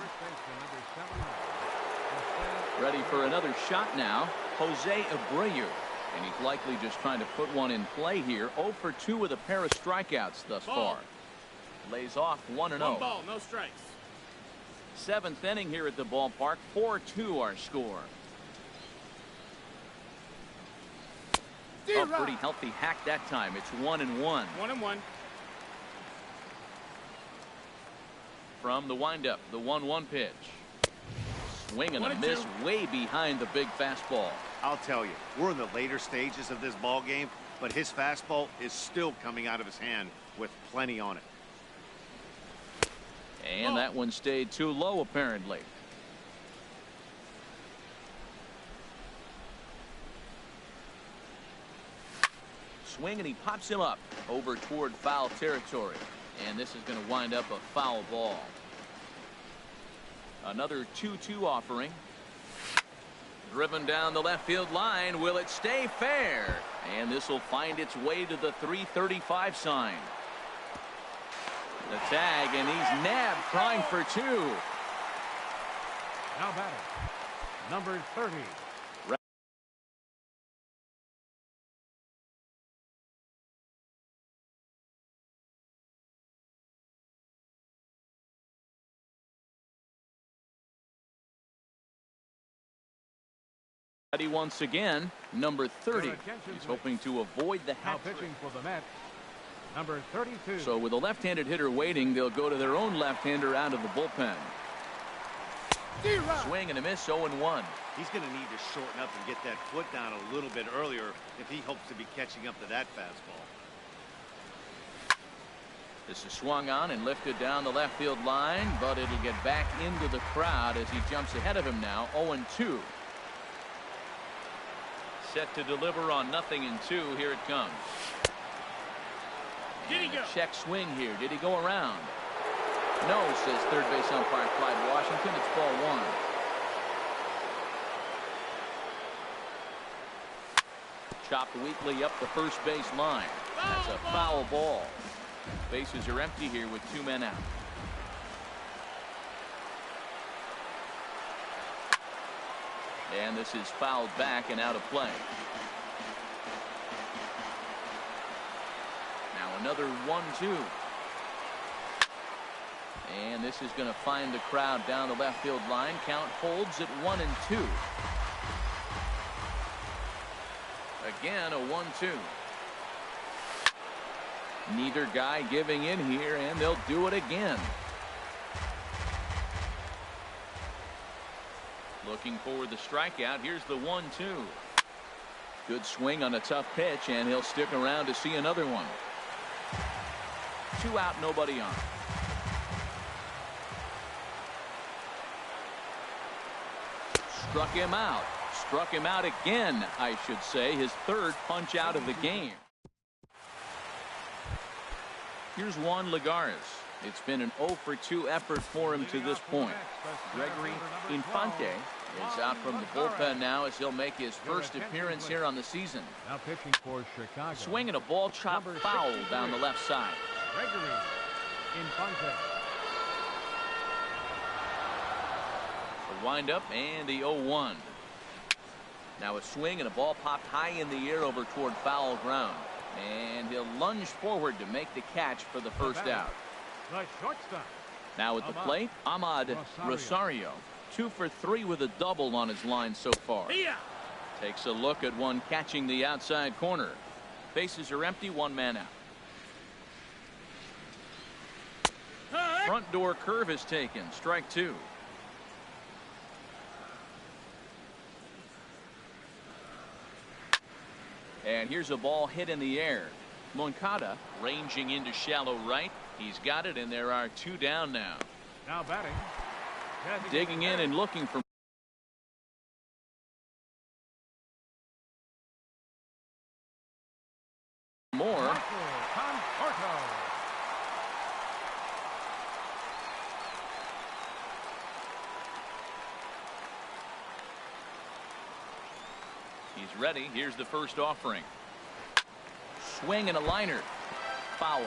Ready for another shot now, Jose Abreu. And he's likely just trying to put one in play here. 0 for 2 with a pair of strikeouts thus far. Lays off 1-0. 1 ball, no strikes. 7th inning here at the ballpark. 4-2 our score. A pretty healthy hack that time. It's 1-1. 1-1. From the windup, the 1-1 pitch. Swing and a miss way behind the big fastball. I'll tell you, we're in the later stages of this ball game, but his fastball is still coming out of his hand with plenty on it. And that one stayed too low, apparently. Swing, and he pops him up over toward foul territory. And this is going to wind up a foul ball. Another 2-2 offering. Driven down the left field line. Will it stay fair? And this will find its way to the 335 sign. The tag, and he's nabbed, trying for 2. Now batting, number 30. Ready once again, number 30. He's hoping to avoid the hat trick. Pitching for the Mets, number 32. So with a left-handed hitter waiting, they'll go to their own left-hander out of the bullpen. Swing and a miss, 0-1. He's going to need to shorten up and get that foot down a little bit earlier if he hopes to be catching up to that fastball. This is swung on and lifted down the left field line, but it'll get back into the crowd as he jumps ahead of him now, 0-2. Set to deliver on 0-2. Here it comes. Did he go? Check swing here. Did he go around? No, says third base umpire Clyde Washington. It's ball 1. Chopped weakly up the first base line. That's a foul ball. Bases are empty here with 2 men out. And this is fouled back and out of play. Now another 1-2. And this is going to find the crowd down the left field line. Count holds at 1-2. Again, a 1-2. Neither guy giving in here, and they'll do it again. Looking for the strikeout. Here's the 1-2. Good swing on a tough pitch, and he'll stick around to see another one. 2 out, nobody on. Struck him out. Struck him out again, I should say. His 3rd punch out of the game. Here's Juan Lagares. It's been an 0 for 2 effort for him to this point. Gregory Infante is out from the bullpen now as he'll make his first appearance here on the season. Now pitching for Chicago. Swinging a ball chopped foul down the left side. Gregory Infante. The windup and the 0-1. Now a swing and a ball popped high in the air over toward foul ground. And he'll lunge forward to make the catch for the first out. The shortstop. Now at the plate, Ahmad Rosario. 2 for 3 with a double on his line so far. Takes a look at one catching the outside corner. Bases are empty, 1 man out. Front door curve is taken. Strike 2. And here's a ball hit in the air. Moncada ranging into shallow right. He's got it, and there are 2 down now. Now batting. Digging in and looking for more. ready. Here's the first offering. Swing and a liner. Foul.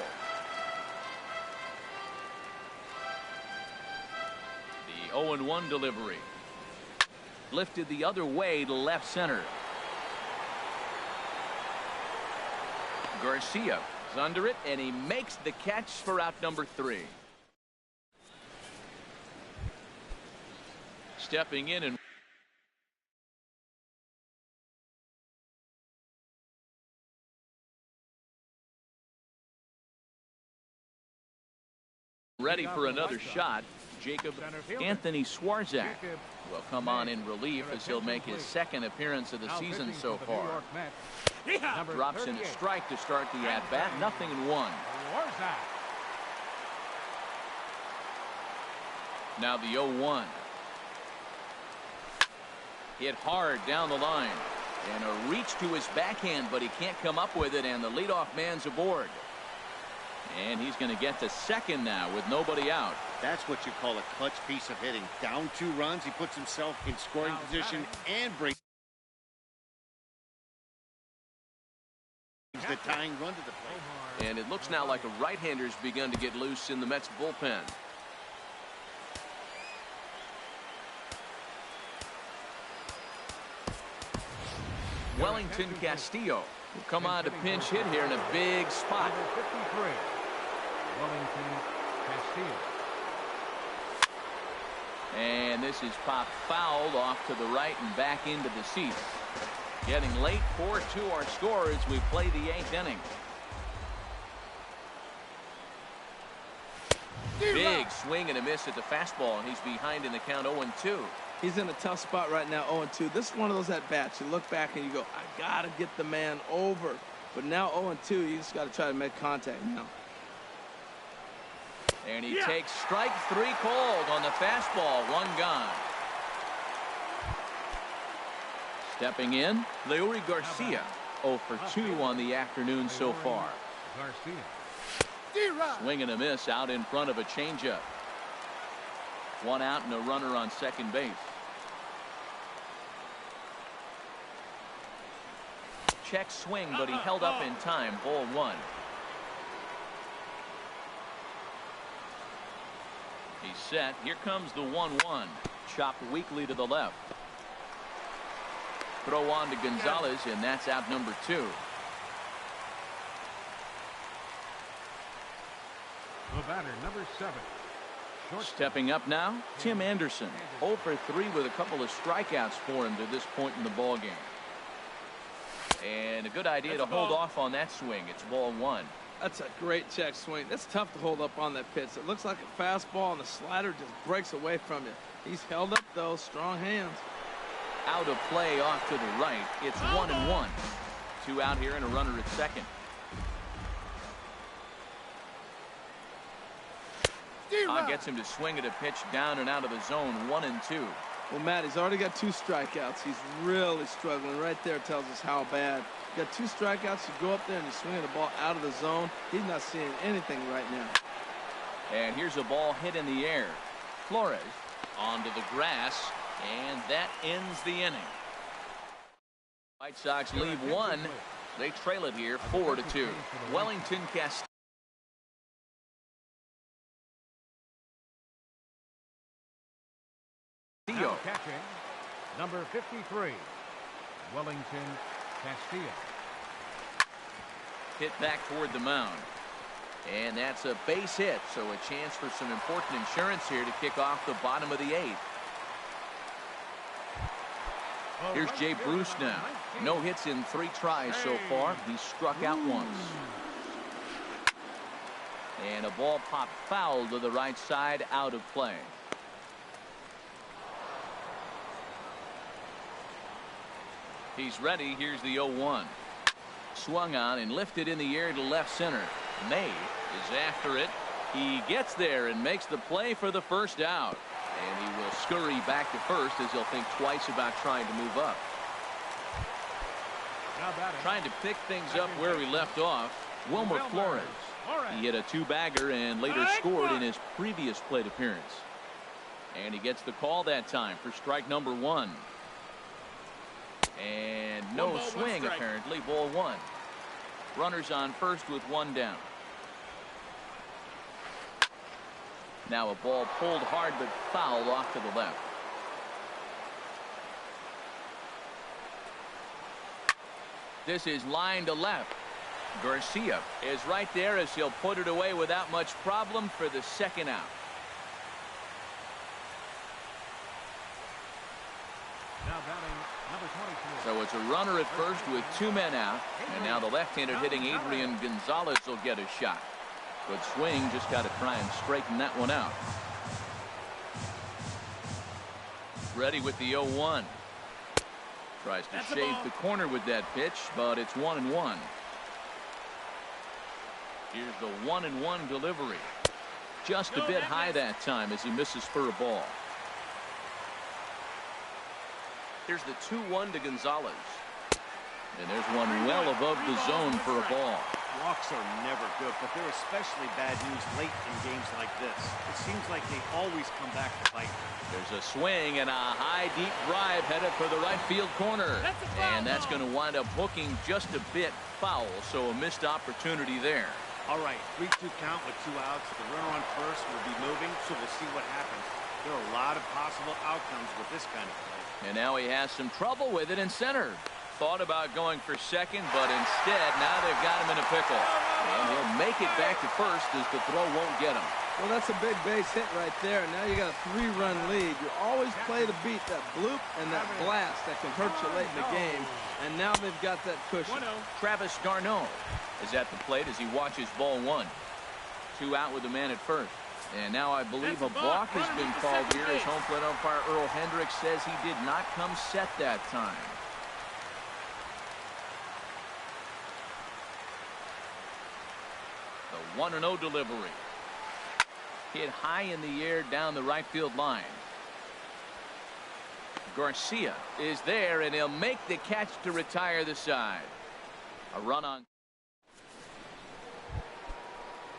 The 0-1 delivery. Lifted the other way to left center. Garcia is under it, and he makes the catch for out number 3. Stepping in and ready for another shot. Anthony Swarzak will come on in relief as he'll make his second appearance of the season so far. Drops in a strike to start the at-bat. 0-1. Now the 0-1. Hit hard down the line. And a reach to his backhand, but he can't come up with it, and the leadoff man's aboard. And he's going to get to second now with nobody out. That's what you call a clutch piece of hitting. Down 2 runs, he puts himself in scoring position and brings the tying run to the plate. And it looks now like a right-hander's begun to get loose in the Mets bullpen. Wellington Castillo will come on to pinch hit here in a big spot. Number 53, Wellington Castillo. And this is popped fouled off to the right and back into the seats. Getting late. 4-2 our score as we play the 8th inning. Big swing and a miss at the fastball, and he's behind in the count 0-2. He's in a tough spot right now, 0-2. This is one of those at-bats. You look back and you go, I got to get the man over. But now 0-2, you just got to try to make contact now. And he takes strike 3 called on the fastball. 1 gone. Stepping in, Leury Garcia. 0 for 2 on the afternoon so far. Swing and a miss out in front of a changeup. 1 out and a runner on second base. Check swing, but he held up in time. Ball 1. He's set. Here comes the 1-1. Chopped weakly to the left. Throw on to Gonzalez, and that's out number 2. The batter, number 7. Stepping up now, Tim Anderson. 0 for 3 with a couple of strikeouts for him to this point in the ball game. And a good idea to hold off on that swing. It's ball 1. That's a great check swing. That's tough to hold up on that pitch. It looks like a fastball, and the slider just breaks away from you. He's held up, though. Strong hands. Out of play off to the right. It's 1-1. 2 out here and a runner at second. Gets him to swing at a pitch down and out of the zone. 1-2. Well, Matt, he's already got 2 strikeouts. He's really struggling. Right there tells us how bad. You got 2 strikeouts. You go up there and you swing at the ball out of the zone. He's not seeing anything right now. And here's a ball hit in the air. Flores onto the grass, and that ends the inning. White Sox leave 1. They trail it here 4-2. Wellington Castillo. Catching, number 53, Wellington Castillo. Hit back toward the mound. And that's a base hit, so a chance for some important insurance here to kick off the bottom of the 8th. Here's Jay Bruce now. No hits in 3 tries so far. He's struck out once. And a ball popped foul to the right side, out of play. He's ready. Here's the 0-1. Swung on and lifted in the air to left center. May is after it. He gets there and makes the play for the first out. And he will scurry back to first as he'll think twice about trying to move up. Trying to pick things up where he left off. Wilmer Flores. He hit a 2-bagger and later scored in his previous plate appearance. And he gets the call that time for strike number 1. And no swing, apparently. Ball one. Runners on first with one down. Now a ball pulled hard but foul off to the left. This is line to left. Garcia is right there as he'll put it away without much problem for the second out. Now batting number 24. So it's a runner at first with two men out. And now the left-hander hitting Adrian Gonzalez will get a shot. Good swing, just got to try and straighten that one out. Ready with the 0-1. Tries to shave the corner with that pitch, but it's 1-1. Here's the 1-1 delivery. Just a bit high that time as he misses for a ball. Here's the 2-1 to Gonzalez. And there's one well above the zone for a ball. Walks are never good, but they're especially bad news late in games like this. It seems like they always come back to bite. There's a swing and a high deep drive headed for the right field corner. And that's going to wind up hooking just a bit foul, so a missed opportunity there. All right, 3-2 count with 2 outs. The runner on first will be moving, so we'll see what happens. There are a lot of possible outcomes with this kind of play. And now he has some trouble with it in center. Thought about going for second, but instead now they've got him in a pickle. And he'll make it back to first as the throw won't get him. Well, that's a big base hit right there. And now you got a 3-run lead. You always play to beat that bloop and that blast that can hurt you late in the game. And now they've got that cushion. Travis d'Arnaud is at the plate as he watches ball one. 2 out with the man at first. And now I believe a balk has been called here as home plate umpire Earl Hendricks says he did not come set that time. The 1-0 delivery. Hit high in the air down the right field line. Garcia is there, and he'll make the catch to retire the side. A run on.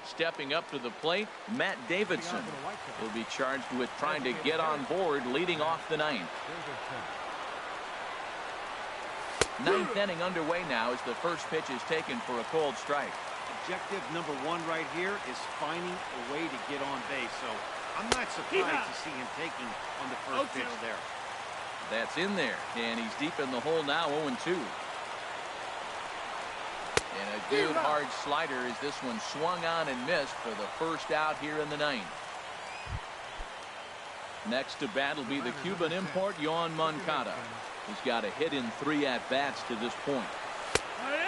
Stepping up to the plate, Matt Davidson will be charged with trying to get on board leading off the ninth. Ninth inning underway now as the first pitch is taken for a cold strike. Objective number 1 right here is finding a way to get on base, so I'm not surprised to see him taking on the first pitch there. That's in there, and he's deep in the hole now, 0-2. And a good hard slider as this one swung on and missed for the first out here in the ninth. Next to bat will be the Cuban import, Yoan Moncada. He's got a hit in 3 at-bats to this point.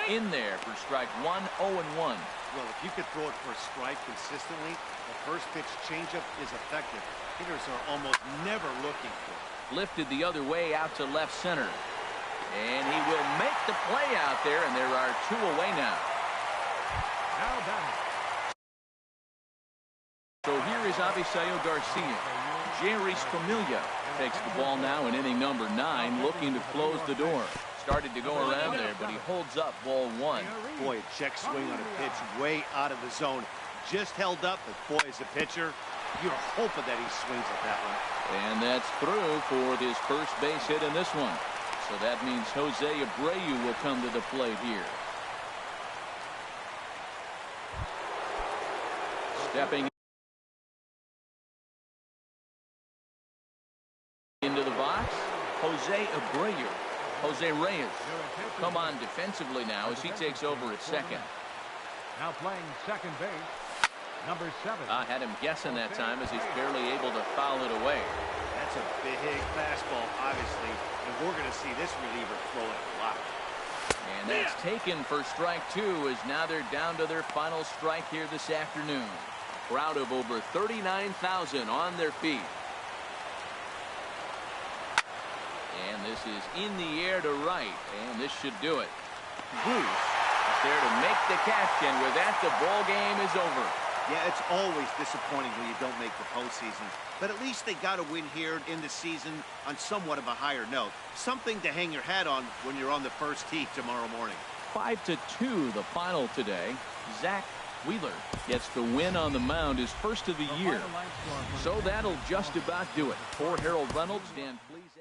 In there for strike 1, 0-1. Well, if you could throw it for a strike consistently, the first pitch changeup is effective. Hitters are almost never looking for it. Lifted the other way out to left center. And he will make the play out there, and there are 2 away now. Now batting. So here is Avisayo Garcia. Jerry Familia takes the ball now in inning number 9, looking to close the door. Started to go around there, but he holds up ball 1. Boy, a check swing on a pitch way out of the zone. Just held up, but boy, as a pitcher, you're hoping that he swings at that one. And that's through for this first base hit in this one. So that means Jose Abreu will come to the plate here. Stepping into the box, Jose Abreu. Jose Reyes come on defensively now as he takes over at second. Now playing second base, number 7. I had him guessing that time as he's barely able to foul it away. That's a big fastball, obviously, and we're going to see this reliever throw it a lot. And that's taken for strike 2 as now they're down to their final strike here this afternoon. A crowd of over 39,000 on their feet. And this is in the air to right, and this should do it. Bruce is there to make the catch, and with that, the ball game is over. Yeah, it's always disappointing when you don't make the postseason, but at least they got a win here in the season on somewhat of a higher note. Something to hang your hat on when you're on the first tee tomorrow morning. 5-2 the final today. Zach Wheeler gets the win on the mound, his first of the year. So that'll just about do it. For Harold Reynolds, Dan Fleese.